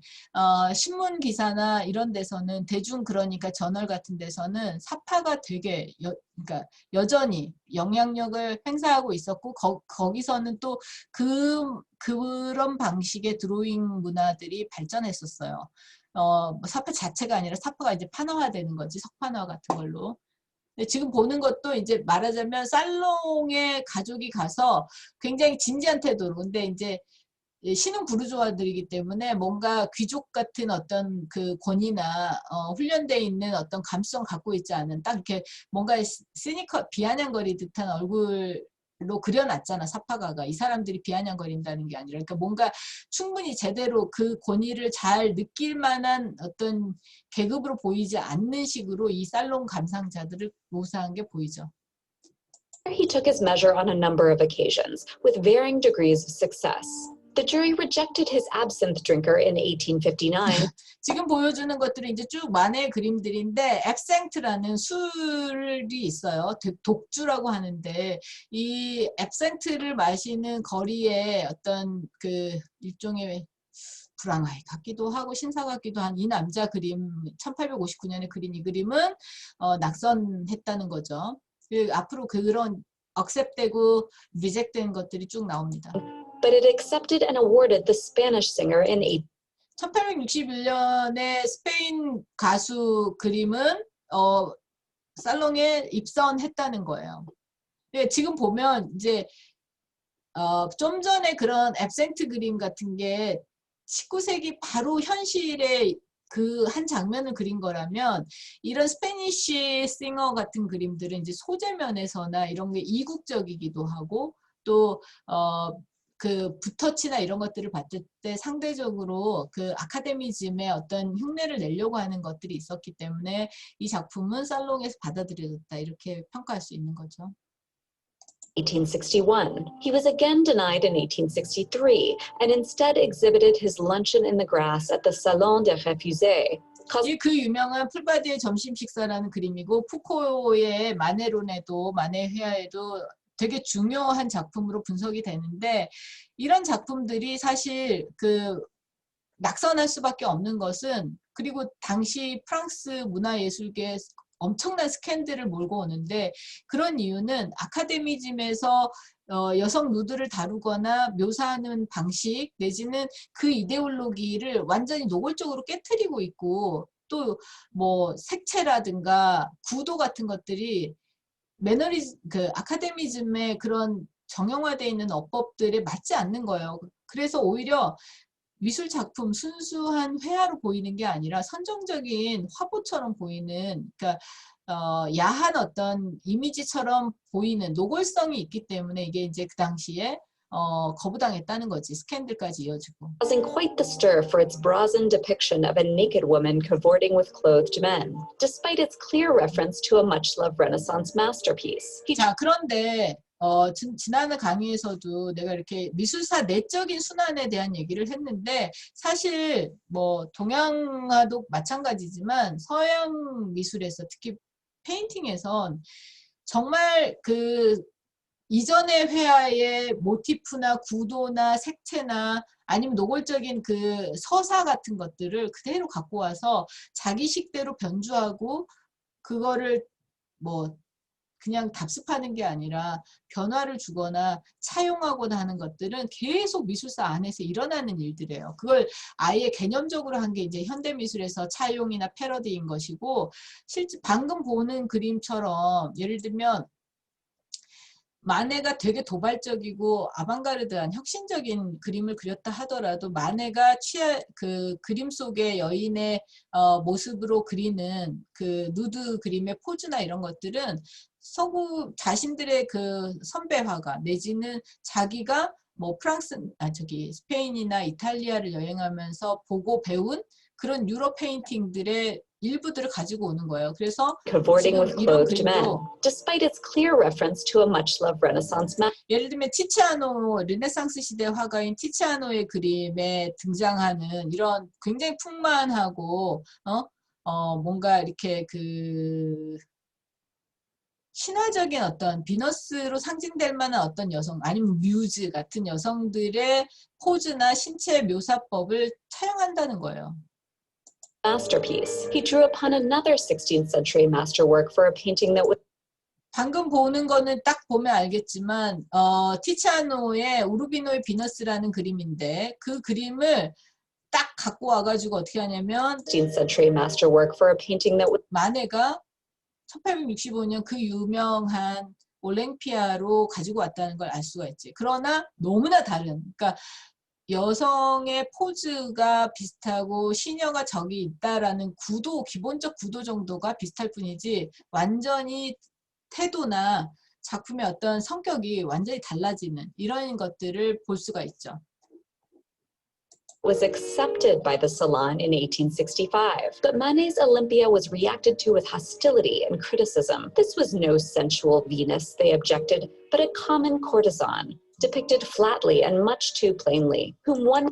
신문 기사나 이런 데서는 그러니까 저널 같은 데서는 사파가 되게 그러니까 여전히 영향력을 행사하고 있었고 거기서는 또 그런 방식의 드로잉 문화들이 발전했었어요. 사파 자체가 아니라 사파가 이제 판화화되는 거지, 석판화 같은 걸로. 근데 지금 보는 것도 이제 말하자면 살롱에 가족이 가서 굉장히 진지한 태도로, 근데 이제 신흥 부르주아들이기 때문에 뭔가 귀족 같은 어떤 그 권위나 훈련되어 있는 어떤 감수성 갖고 있지 않은 딱 이렇게 뭔가 비아냥거리 듯한 얼굴로 그려놨잖아, 사파가가. 이 사람들이 비아냥거린다는 게 아니라, 그러니까 뭔가 충분히 제대로 그 권위를 잘 느낄 만한 어떤 계급으로 보이지 않는 식으로 이 살롱 감상자들을 묘사한 게 보이죠. he took his measure on a number of occasions, with varying degrees of success. The jury rejected his absinthe drinker in 1859. 지금 보여주는 것들은 이제 쭉 마네의 그림들인데 앱생트라는 술이 있어요. 독주라고 하는데 이 앱생트를 마시는 거리에 어떤 그 일종의 불황아이 같기도 하고 신사 같기도 한 이 남자 그림 1859년에 그린 이 그림은 낙선했다는 거죠. 앞으로 그런 억셉되고 리젝된 것들이 쭉 나옵니다. But it accepted and awarded the Spanish singer in 1861년에 스페인 가수 그림은 살롱에 입선했다는 거예요. 지금 보면 이제 좀 전에 그런 앱센트 그림 같은 게 19세기 바로 현실에 그 한 장면을 그린 거라면 이런 스페니쉬 싱어 같은 그림들은 이제 소재면에서나 이런 게 이국적이기도 하고 또 그 붓터치나 이런 것들을 봤을 때 상대적으로 그 아카데미즘의 어떤 흉내를 내려고 하는 것들이 있었기 때문에 이 작품은 살롱에서 받아들여졌다 이렇게 평가할 수 있는 거죠. 1861. He was again denied in 1863 and instead exhibited his luncheon in the grass at the Salon des Refusés. 이 그 유명한 풀바디의 점심 식사라는 그림이고 푸코의 마네론에도 마네 회화에도 되게 중요한 작품으로 분석이 되는데 이런 작품들이 사실 그 낙선할 수밖에 없는 것은 그리고 당시 프랑스 문화예술계에 엄청난 스캔들을 몰고 오는데 그런 이유는 아카데미즘에서 여성 누드를 다루거나 묘사하는 방식 내지는 그 이데올로기를 완전히 노골적으로 깨트리고 있고 또 뭐 색채라든가 구도 같은 것들이 그 아카데미즘의 그런 정형화되어 있는 어법들에 맞지 않는 거예요. 그래서 오히려 미술 작품 순수한 회화로 보이는 게 아니라 선정적인 화보처럼 보이는 그러니까 야한 어떤 이미지처럼 보이는 노골성이 있기 때문에 이게 이제 그 당시에 거부당했다는 거지. 스캔들까지 이어지고. Causing quite the stir for its brazen depiction of a naked woman cavorting with clothed men, despite its clear reference to a much-loved Renaissance masterpiece. 자, 그런데 지난 강의에서도 내가 이렇게 미술사 내적인 순환에 대한 얘기를 했는데 사실 뭐 동양화도 마찬가지지만 서양 미술에서 특히 페인팅에선 정말 그 이전의 회화의 모티프나 구도나 색채나 아니면 노골적인 그 서사 같은 것들을 그대로 갖고 와서 자기식대로 변주하고 그거를 뭐 그냥 답습하는 게 아니라 변화를 주거나 차용하거나 하는 것들은 계속 미술사 안에서 일어나는 일들이에요. 그걸 아예 개념적으로 한 게 이제 현대미술에서 차용이나 패러디인 것이고 실제 방금 보는 그림처럼 예를 들면 마네가 되게 도발적이고 아방가르드한 혁신적인 그림을 그렸다 하더라도 마네가 그 그림 속의 여인의 모습으로 그리는 그 누드 그림의 포즈나 이런 것들은 서구 자신들의 그 선배 화가 내지는 자기가 뭐 스페인이나 이탈리아를 여행하면서 보고 배운 그런 유럽 페인팅들의 일부들을 가지고 오는 거예요. 그래서 Cavorting 지금 with 이런 clothed men, 그림도 despite its clear reference to a much-loved Renaissance masterpiece. 예를 들면 티치아노, 르네상스 시대 화가인 티치아노의 그림에 등장하는 이런 굉장히 풍만하고 뭔가 이렇게 그 신화적인 어떤 비너스로 상징될 만한 어떤 여성 아니면 뮤즈 같은 여성들의 포즈나 신체 묘사법을 차용한다는 거예요. Masterpiece. He drew upon another 16th century masterwork for a painting that was 방금 보는 거는 딱 보면 알겠지만 티치아노의 우르비노의 비너스라는 그림인데 그 그림을 딱 갖고 와가지고 어떻게 하냐면 16th century masterwork for a painting that was 마네가 1865년 그 유명한 올랭피아로 가지고 왔다는 걸 알 수가 있지. 그러나 너무나 다른 그러니까 여성의 포즈가 비슷하고 시녀가 저기 있다라는 구도 기본적 구도 정도가 비슷할 뿐이지 완전히 태도나 작품의 어떤 성격이 완전히 달라지는 이런 것들을 볼 수가 있죠. was accepted by the Salon in 1865, but Manet's Olympia was reacted to with hostility and criticism. This was no sensual Venus, they objected, but a common courtesan, depicted flatly and much too plainly, whom one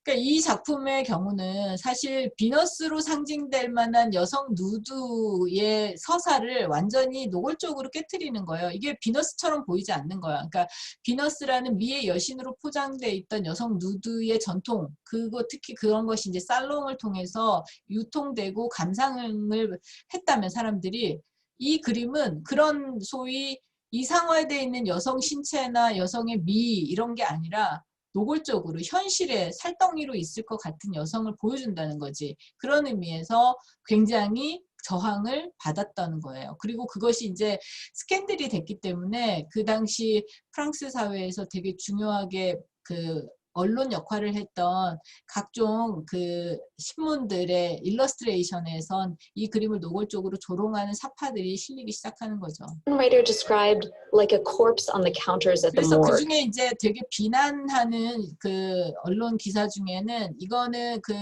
그러니까 이 작품의 경우는 사실 비너스로 상징될 만한 여성 누드의 서사를 완전히 노골적으로 깨트리는 거예요. 이게 비너스처럼 보이지 않는 거야. 그러니까 비너스라는 미의 여신으로 포장돼 있던 여성 누드의 전통, 그거 특히 그런 것이 이제 살롱을 통해서 유통되고 감상을 했다면 사람들이 이 그림은 그런 소위 이상화되어 있는 여성 신체나 여성의 미 이런 게 아니라 노골적으로 현실에 살덩이로 있을 것 같은 여성을 보여준다는 거지. 그런 의미에서 굉장히 저항을 받았다는 거예요. 그리고 그것이 이제 스캔들이 됐기 때문에 그 당시 프랑스 사회에서 되게 중요하게 그 언론 역할을 했던 각종 그 신문들의 일러스트레이션에선 이 그림을 노골적으로 조롱하는 사파들이 실리기 시작하는 거죠. One writer described like a corpse on the counters at the 그래서 그 morgue. 중에 이제 되게 비난하는 그 언론 기사 중에는 이거는 그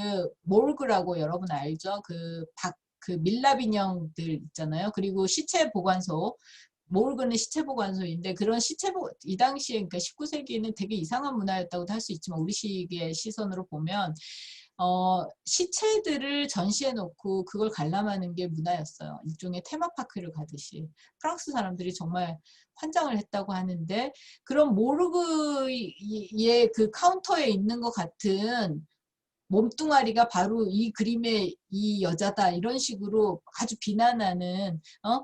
모르그라고 여러분 알죠? 그 밀랍 인형들 있잖아요. 그리고 시체 보관소. 모르그는 시체 보관소인데 그런 이 당시에 그러니까 19세기에는 되게 이상한 문화였다고도 할 수 있지만 우리 시기의 시선으로 보면 시체들을 전시해 놓고 그걸 관람하는 게 문화였어요. 일종의 테마파크를 가듯이. 프랑스 사람들이 정말 환장을 했다고 하는데 그런 모르그의 그 카운터에 있는 것 같은 몸뚱아리가 바로 이 그림의 이 여자다 이런 식으로 아주 비난하는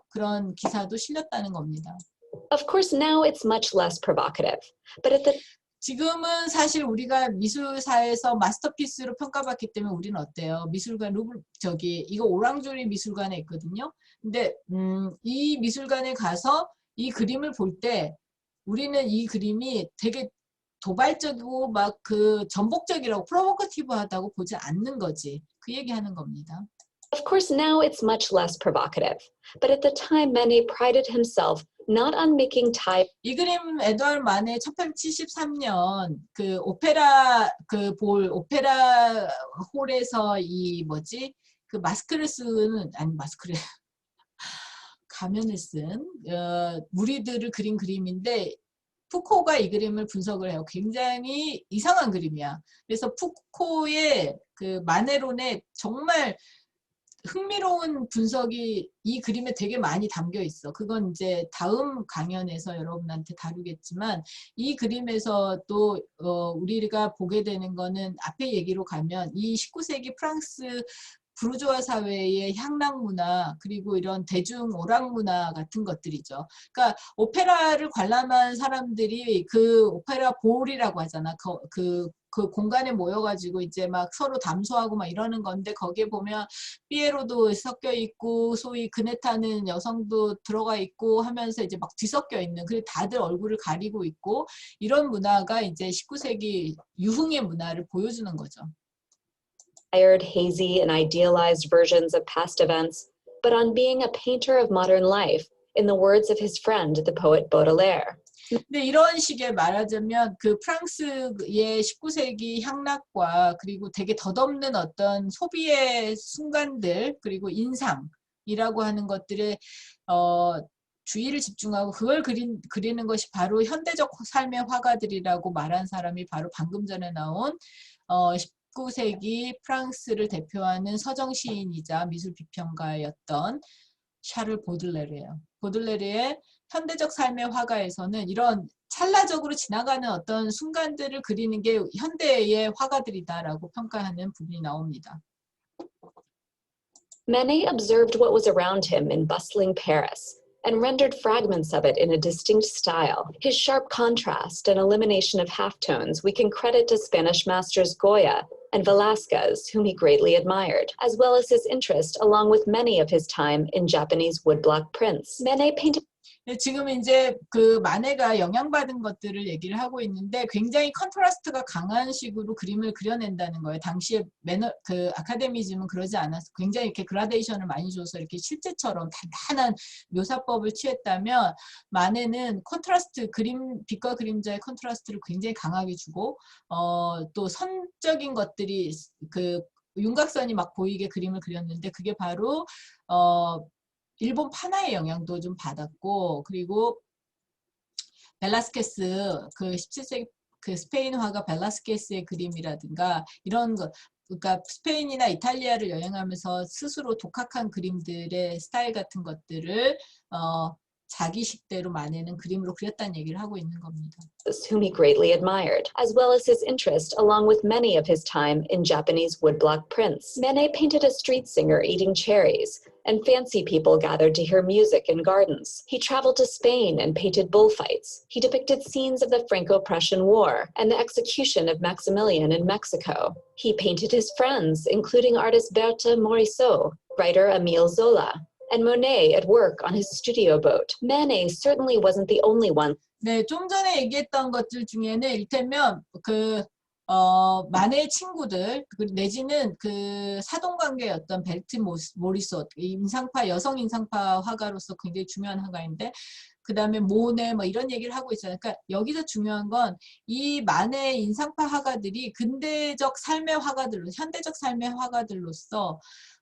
그런 기사도 실렸다는 겁니다. Of course, now it's much less provocative, but at the 지금은 사실 우리가 미술사에서 마스터피스로 평가받기 때문에 우리는 어때요? 미술관 이거 오랑조리 미술관에 있거든요. 근데 이 미술관에 가서 이 그림을 볼 때 우리는 이 그림이 되게 도발적이고 막 그 전복적이라고 프로보커티브하다고 보지 않는 거지. 그 얘기하는 겁니다. Of course, now it's much less provocative, but at the time, Manet prided himself not on making type. 이 그림 에드와르 마네 1873년 그 오페라 오페라 홀에서 이 뭐지 그 마스크를 쓴 아니 마스크를 가면을 쓴 무리들을 그린 그림인데 푸코가 이 그림을 분석을 해요. 굉장히 이상한 그림이야. 그래서 푸코의 그 마네론에 정말 흥미로운 분석이 이 그림에 되게 많이 담겨 있어. 그건 이제 다음 강연에서 여러분한테 다루겠지만 이 그림에서 또 우리가 보게 되는 거는 앞에 얘기로 가면 이 19세기 프랑스 부르주아 사회의 향락 문화 그리고 이런 대중 오락 문화 같은 것들이죠. 그러니까 오페라를 관람한 사람들이 그 오페라 볼이라고 하잖아. 그 공간에 모여가지고 이제 막 서로 담소하고 막 이러는 건데 거기에 보면 피에로도 섞여 있고 소위 그네 타는 여성도 들어가 있고 하면서 이제 막 뒤섞여 있는 그리고 다들 얼굴을 가리고 있고 이런 문화가 이제 19세기 유흥의 문화를 보여주는 거죠. Hazy and idealized versions of past events, but on being a painter of modern life, in the words of his friend, the poet Baudelaire. 근데 이런 식의 말하자면 그 프랑스의 19세기 향락과 그리고 되게 덧없는 어떤 소비의 순간들 그리고 인상이라고 하는 것들에 주의를 집중하고 그걸 그리는 것이 바로 현대적 삶의 화가들이라고 말한 사람이 바로 방금 전에 나온 19세기 프랑스를 대표하는 서정 시인이자 미술 비평가였던 샤를 보들레르예요. 보들레르의 현대적 삶의 화가에서는 이런 찰나적으로 지나가는 어떤 순간들을 그리는 게 현대의 화가들이다라고 평가하는 부분이 나옵니다. Manet observed what was around him in bustling Paris and rendered fragments of it in a distinct style. His sharp contrast and elimination of halftones we can credit to Spanish masters Goya and Velázquez, whom he greatly admired, as well as his interest, along with many of his time, in Japanese woodblock prints. Manet painted. 지금 이제 그 마네가 영향받은 것들을 얘기를 하고 있는데 굉장히 컨트라스트가 강한 식으로 그림을 그려낸다는 거예요. 당시에 그 아카데미즘은 그러지 않았어. 굉장히 이렇게 그라데이션을 많이 줘서 이렇게 실제처럼 단단한 묘사법을 취했다면 마네는 컨트라스트 빛과 그림자의 컨트라스트를 굉장히 강하게 주고 또 선적인 것들이 그 윤곽선이 막 보이게 그림을 그렸는데 그게 바로 일본 판화의 영향도 좀 받았고 그리고 벨라스케스 그 17세기 그 스페인 화가 벨라스케스의 그림이라든가 이런 것 그러니까 스페인이나 이탈리아를 여행하면서 스스로 독학한 그림들의 스타일 같은 것들을 자기식대로 마네는 그림으로 그렸다는 얘기를 하고 있는 겁니다. Whom he greatly admired, as well as his interest, along with many of his time, in Japanese woodblock prints. Manet painted a street singer eating cherries, and fancy people gathered to hear music in gardens. He traveled to Spain and painted bullfights. He depicted scenes of the Franco-Prussian War and the execution of Maximilian in Mexico. He painted his friends, including artist Berthe Morisot, writer Émile Zola, and Monet at work on his studio boat. Manet certainly wasn't the only one. 네, 좀 전에 얘기했던 것들 중에는 일테면 그 만의 친구들 내지는 그 사돈관계의 어떤 벨트 모리소 인상파 여성 인상파 화가로서 굉장히 중요한 화가인데 그 다음에 모네 뭐 이런 얘기를 하고 있잖아요. 그러니까 여기서 중요한 건 이 만의 인상파 화가들이 근대적 삶의 화가들로 현대적 삶의 화가들로서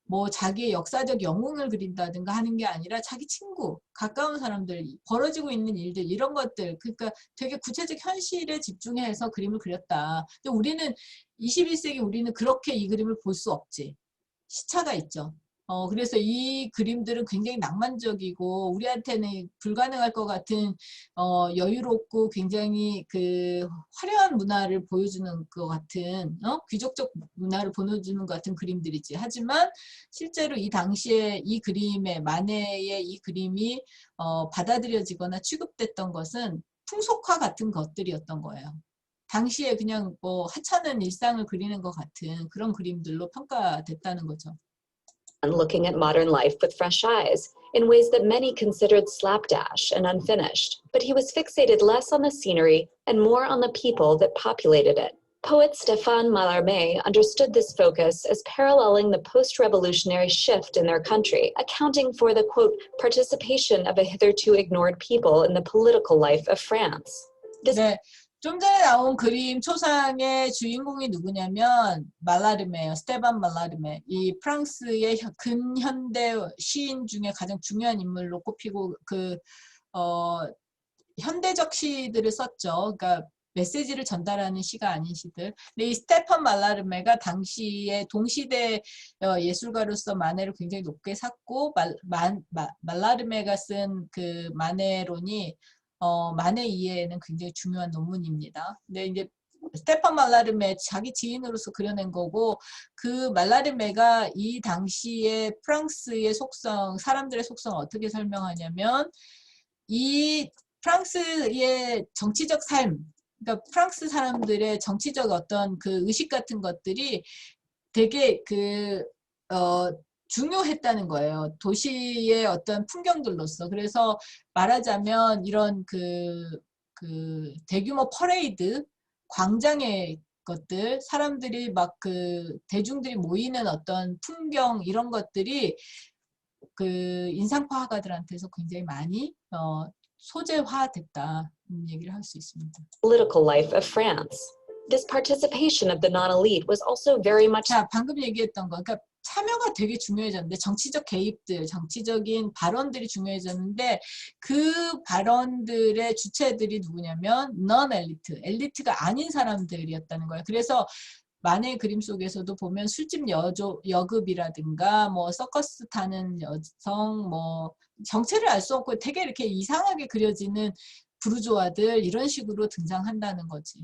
뭐 자기의 역사적 영웅을 그린다든가 하는 게 아니라 자기 친구, 가까운 사람들, 벌어지고 있는 일들 이런 것들 그러니까 되게 구체적 현실에 집중해서 그림을 그렸다. 근데 우리는 21세기 우리는 그렇게 이 그림을 볼 수 없지. 시차가 있죠. 그래서 이 그림들은 굉장히 낭만적이고 우리한테는 불가능할 것 같은 여유롭고 굉장히 그 화려한 문화를 보여주는 것 같은 귀족적 문화를 보여주는 것 같은 그림들이지. 하지만 실제로 이 당시에 이 그림의 마네의 이 그림이 받아들여지거나 취급됐던 것은 풍속화 같은 것들이었던 거예요. 당시에 그냥 뭐 하찮은 일상을 그리는 것 같은 그런 그림들로 평가됐다는 거죠. Looking at modern life with fresh eyes, in ways that many considered slapdash and unfinished, but he was fixated less on the scenery and more on the people that populated it. Poet Stéphane Mallarmé understood this focus as paralleling the post-revolutionary shift in their country, accounting for the, quote, participation of a hitherto ignored people in the political life of France. 네, 좀 전에 나온 그림 초상의 주인공이 누구냐면 말라르메예요. 스테반 말라르메. 이 프랑스의 근현대 시인 중에 가장 중요한 인물로 꼽히고 현대적 시들을 썼죠. 그러니까 메시지를 전달하는 시가 아닌 시들. 근데 이 스테판 말라르메가 당시에 동시대 예술가로서 마네를 굉장히 높게 샀고 말라르메가 쓴 그 마네론이 마네 이해에는 굉장히 중요한 논문입니다. 근데 이제 스테판 말라르메 자기 지인으로서 그려낸 거고 그 말라르메가 이 당시에 프랑스의 속성, 사람들의 속성을 어떻게 설명하냐면 이 프랑스의 정치적 삶, 그러니까 프랑스 사람들의 정치적 어떤 그 의식 같은 것들이 되게 중요했다는 거예요. 도시의 어떤 풍경들로서. 그래서 말하자면 이런 그 대규모 퍼레이드, 광장의 것들, 사람들이 막 대중들이 모이는 어떤 풍경 이런 것들이 그 인상파 화가들한테서 굉장히 많이 소재화됐다 얘기를 할 수 있습니다. Political life of France. This participation of the non-elite was also very much. 자, 방금 얘기했던 거, 그러니까 참여가 되게 중요해졌는데 정치적 개입들, 정치적인 발언들이 중요해졌는데 그 발언들의 주체들이 누구냐면 non-엘리트, 엘리트가 아닌 사람들이었다는 거예요. 그래서 만의 그림 속에서도 보면 술집 여급이라든가 뭐 서커스 타는 여성 뭐 정체를 알 수 없고 되게 이렇게 이상하게 그려지는 부르주아들 이런 식으로 등장한다는 거지.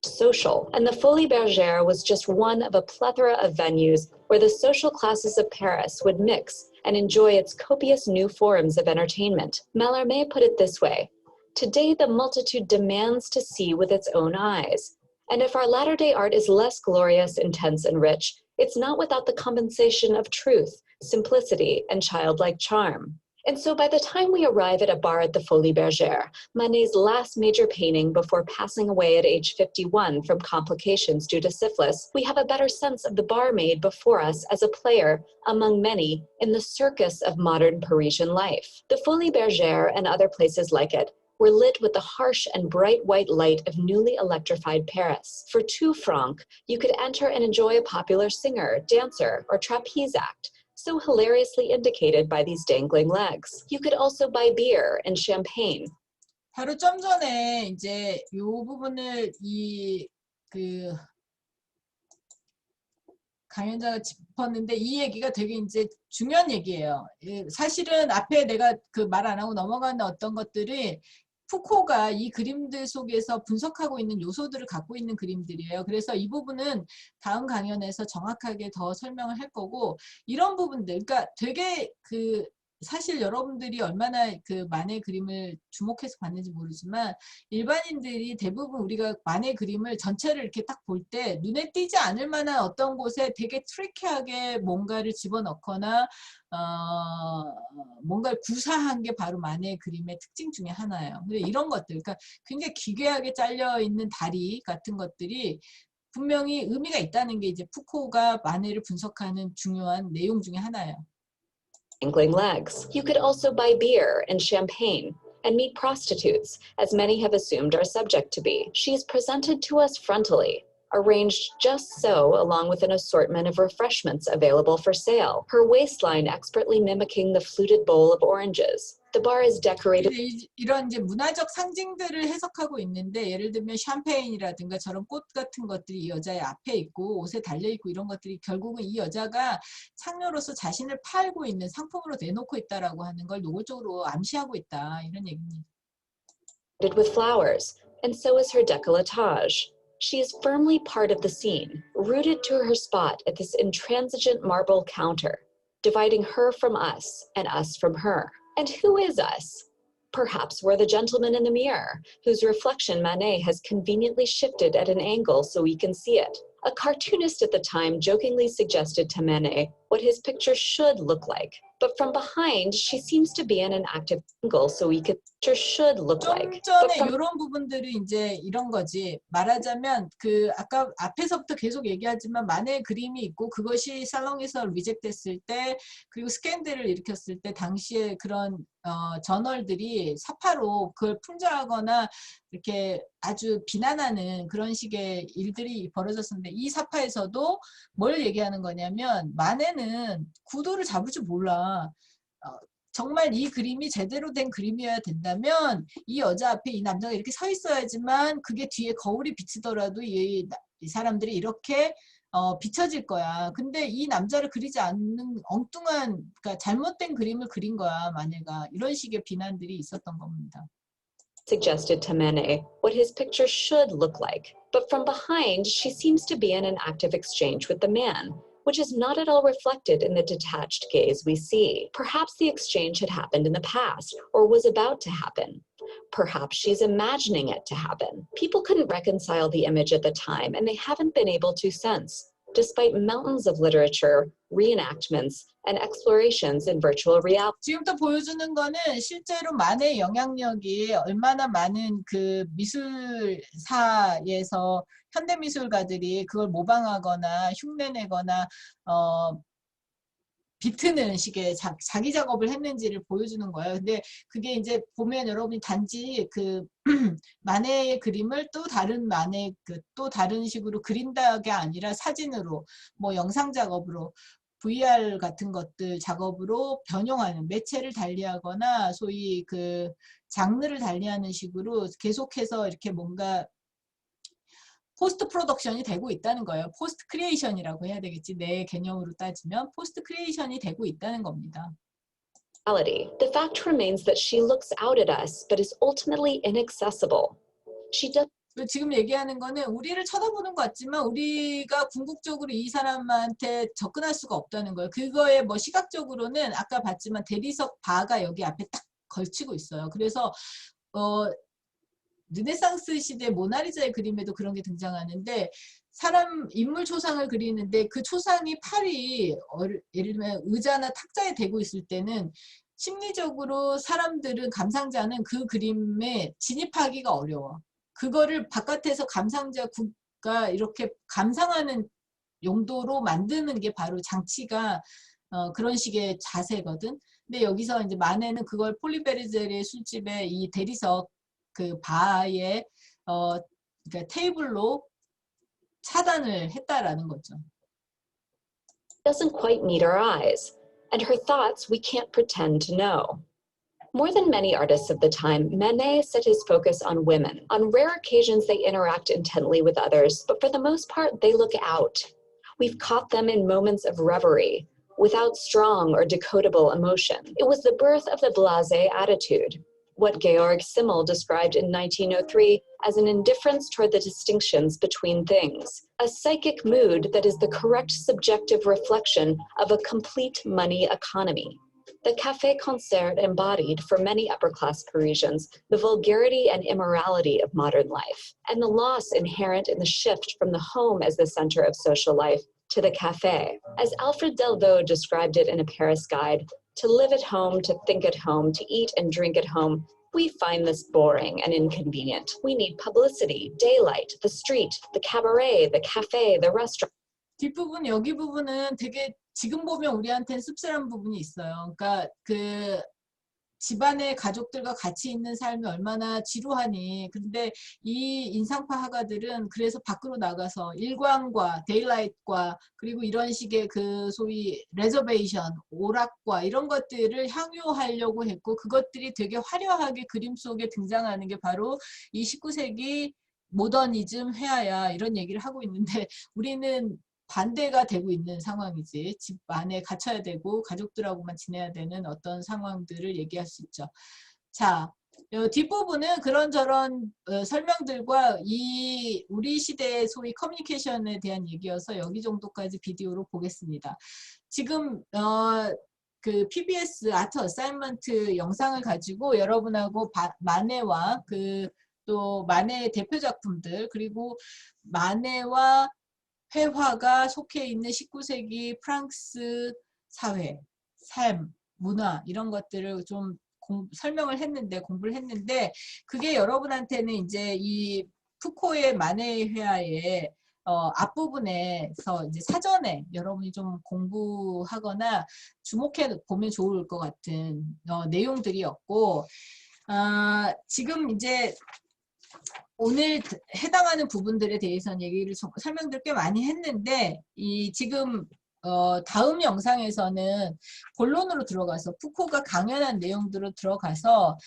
Social, and the Folies Bergère was just one of a plethora of venues where the social classes of Paris would mix and enjoy its copious new forms of entertainment. Mallarmé put it this way: today the multitude demands to see with its own eyes. And if our latter-day art is less glorious, intense, and rich, it's not without the compensation of truth, simplicity, and childlike charm. And so by the time we arrive at a bar at the Folies Bergère, Manet's last major painting before passing away at age 51 from complications due to syphilis, we have a better sense of the barmaid before us as a player, among many, in the circus of modern Parisian life. The Folies Bergère and other places like it were lit with the harsh and bright white light of newly electrified Paris. For 2 francs, you could enter and enjoy a popular singer, dancer, or trapeze act, so hilariously indicated by these dangling legs. You could also buy beer and champagne. 바로 좀 전에 이제 이 부분을 강연자가 짚었는데 이 얘기가 되게 이제 중요한 얘기예요. 사실은 앞에 내가 말 안 하고 넘어가는 어떤 것들이 푸코가 이 그림들 속에서 분석하고 있는 요소들을 갖고 있는 그림들이에요. 그래서 이 부분은 다음 강연에서 정확하게 더 설명을 할 거고 이런 부분들, 그러니까 되게 사실 여러분들이 얼마나 그 만의 그림을 주목해서 봤는지 모르지만 일반인들이 대부분 우리가 만의 그림을 전체를 이렇게 딱 볼 때 눈에 띄지 않을 만한 어떤 곳에 되게 트리키하게 뭔가를 집어넣거나 뭔가를 구사한 게 바로 만의 그림의 특징 중에 하나예요. 근데 이런 것들, 그러니까 굉장히 기괴하게 잘려 있는 다리 같은 것들이 분명히 의미가 있다는 게 이제 푸코가 만해를 분석하는 중요한 내용 중에 하나예요. Dangling legs. You could also buy beer and champagne and meet prostitutes, as many have assumed are subject to be. She is presented to us frontally, arranged just so, along with an assortment of refreshments available for sale, her waistline expertly mimicking the fluted bowl of oranges. The bar is decorated. 이런 이제 문화적 상징들을 해석하고 있는데 예를 들면 샴페인이라든가 저런 꽃 같은 것들이 이 여자의 앞에 있고 옷에 달려 있고 이런 것들이 결국은 이 여자가 창녀로서 자신을 팔고 있는 상품으로 내놓고 있다라고 하는 걸 노골적으로 암시하고 있다 이런 얘기입니다. With flowers, and so is her décolletage. She is firmly part of the scene, rooted to her spot at this intransigent marble counter, dividing her from us and us from her. And who is us? Perhaps we're the gentleman in the mirror, whose reflection Manet has conveniently shifted at an angle so we can see it. A cartoonist at the time jokingly suggested to Manet what his picture should look like. But from behind, she seems to be in an active angle so we could picture should look like. 좀 전에 이런 부분들이 이제 이런 거지. 말하자면 그 아까 앞에서부터 계속 얘기하지만 만의 그림이 있고 그것이 살롱에서 리젝됐을 때 그리고 스캔들을 일으켰을 때 당시에 그런 저널들이 사파로 그걸 풍자하거나 이렇게 아주 비난하는 그런 식의 일들이 벌어졌었는데 이 사파에서도 뭘 얘기하는 거냐면 만에는 구도를 잡을 줄 몰라. 정말 이 그림이 제대로 된 그림이어야 된다면 이 여자 앞에 이 남자가 이렇게 서 있어야지만 그게 뒤에 거울이 비치더라도 이 사람들이 이렇게 비춰질 거야. 근데 이 남자를 그리지 않는 엉뚱한 그러니까 잘못된 그림을 그린 거야. 마네가. 이런 식의 비난들이 있었던 겁니다. Suggested to Manet what his picture should look like, but from behind she seems to be in an active exchange with the man, which is not at all reflected in the detached gaze we see. Perhaps the exchange had happened in the past, or was about to happen. Perhaps she's imagining it to happen. People couldn't reconcile the image at the time, and they haven't been able to since, despite mountains of literature, reenactments, and explorations in virtual reality. 지금부터 보여주는 거는 실제로 만의 영향력이 얼마나 많은 그 미술사에서 현대미술가들이 그걸 모방하거나 흉내내거나 비트는 식의 자기 작업을 했는지를 보여주는 거예요. 근데 그게 이제 보면 여러분이 단지 그 만의 그림을 또 다른 만의 또 다른 식으로 그린다가 아니라 사진으로 뭐 영상 작업으로 VR 같은 것들 작업으로 변형하는 매체를 달리하거나 소위 그 장르를 달리하는 식으로 계속해서 이렇게 뭔가 포스트 프로덕션이 되고 있다는 거예요. 포스트 크리에이션이라고 해야 되겠지. 내 개념으로 따지면 포스트 크리에이션이 되고 있다는 겁니다. The fact remains that she looks out at us, but is ultimately inaccessible. She does. 지금 얘기하는 거는 우리를 쳐다보는 것 같지만 우리가 궁극적으로 이 사람한테 접근할 수가 없다는 거예요. 그거에 뭐 시각적으로는 아까 봤지만 대리석 바가 여기 앞에 딱 걸치고 있어요. 그래서 르네상스 시대 모나리자의 그림에도 그런 게 등장하는데 사람 인물 초상을 그리는데 그 초상이 팔이 예를 들면 의자나 탁자에 대고 있을 때는 심리적으로 사람들은 감상자는 그 그림에 진입하기가 어려워. 그거를 바깥에서 감상자가 이렇게 감상하는 용도로 만드는 게 바로 장치가 그런 식의 자세거든. 근데 여기서 이제 만에는 그걸 폴리베르제리의 술집에 이 대리석 그 바에 그러니까 테이블로 차단을 했다라는 거죠. Doesn't quite meet our eyes, and her thoughts we can't pretend to know. More than many artists of the time, Manet set his focus on women. On rare occasions, they interact intently with others, but for the most part, they look out. We've caught them in moments of reverie, without strong or decodable emotion. It was the birth of the blasé attitude, what Georg Simmel described in 1903 as an indifference toward the distinctions between things, a psychic mood that is the correct subjective reflection of a complete money economy. The Café Concert embodied, for many upper-class Parisians, the vulgarity and immorality of modern life, and the loss inherent in the shift from the home as the center of social life to the café. As Alfred Delvaux described it in a Paris guide, to live at home, to think at home, to eat and drink at home, we find this boring and inconvenient. We need publicity, daylight, the street, the cabaret, the café, the restaurant. 뒷부분 여기 부분은 되게 지금 보면 우리한테는 씁쓸한 부분이 있어요. 그러니까 그 집안의 가족들과 같이 있는 삶이 얼마나 지루하니. 근데 이 인상파 화가들은 그래서 밖으로 나가서 일광과 데일라이트과 그리고 이런 식의 그 소위 레저베이션, 오락과 이런 것들을 향유하려고 했고, 그것들이 되게 화려하게 그림 속에 등장하는 게 바로 이 19세기 모더니즘 회화야, 이런 얘기를 하고 있는데 우리는 반대가 되고 있는 상황이지. 집 안에 갇혀야 되고 가족들하고만 지내야 되는 어떤 상황들을 얘기할 수 있죠. 자, 뒷부분은 그런저런 설명들과 이 우리 시대의 소위 커뮤니케이션에 대한 얘기여서 여기 정도까지 비디오로 보겠습니다. 지금 그 PBS 아트 어사인먼트 영상을 가지고 여러분하고 마네와 그 또 마네의 대표 작품들, 그리고 마네와 회화가 속해 있는 19세기 프랑스 사회, 삶, 문화 이런 것들을 좀 설명을 했는데, 공부를 했는데, 그게 여러분한테는 이제 이 푸코의 마네 회화의 앞부분에서 이제 사전에 여러분이 좀 공부하거나 주목해 보면 좋을 것 같은 내용들이었고, 지금 이제 오늘 해당하는 부분들에 대해서는 얘기를 설명들 꽤 많이 했는데, 이 지금 다음 영상에서는 본론으로 들어가서 푸코가 강연한 내용들로 들어가서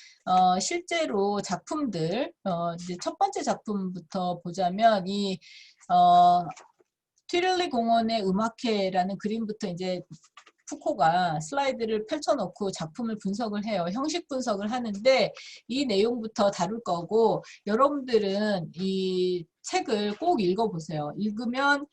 실제로 작품들, 이제 첫 번째 작품부터 보자면 이 튀를리 공원의 음악회라는 그림부터 이제 푸코가 슬라이드를 펼쳐놓고 작품을 분석을 해요. 형식 분석을 하는데 이 내용부터 다룰 거고, 여러분들은 이 책을 꼭 읽어보세요. 읽으면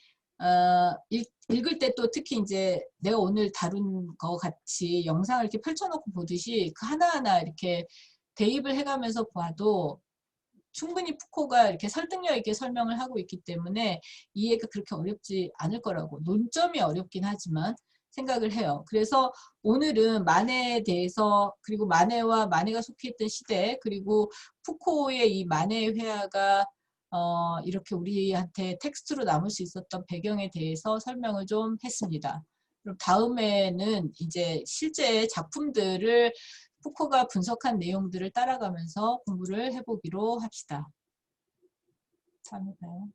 읽을 때 또 특히 이제 내가 오늘 다룬 거 같이 영상을 이렇게 펼쳐놓고 보듯이 그 하나하나 이렇게 대입을 해가면서 봐도 충분히 푸코가 이렇게 설득력 있게 설명을 하고 있기 때문에 이해가 그렇게 어렵지 않을 거라고, 논점이 어렵긴 하지만 생각을 해요. 그래서 오늘은 마네에 대해서, 그리고 마네와 마네가 속해 있던 시대, 그리고 푸코의 이 마네 회화가 이렇게 우리한테 텍스트로 남을 수 있었던 배경에 대해서 설명을 좀 했습니다. 그럼 다음에는 이제 실제 작품들을 푸코가 분석한 내용들을 따라가면서 공부를 해보기로 합시다. 다음에 봐요.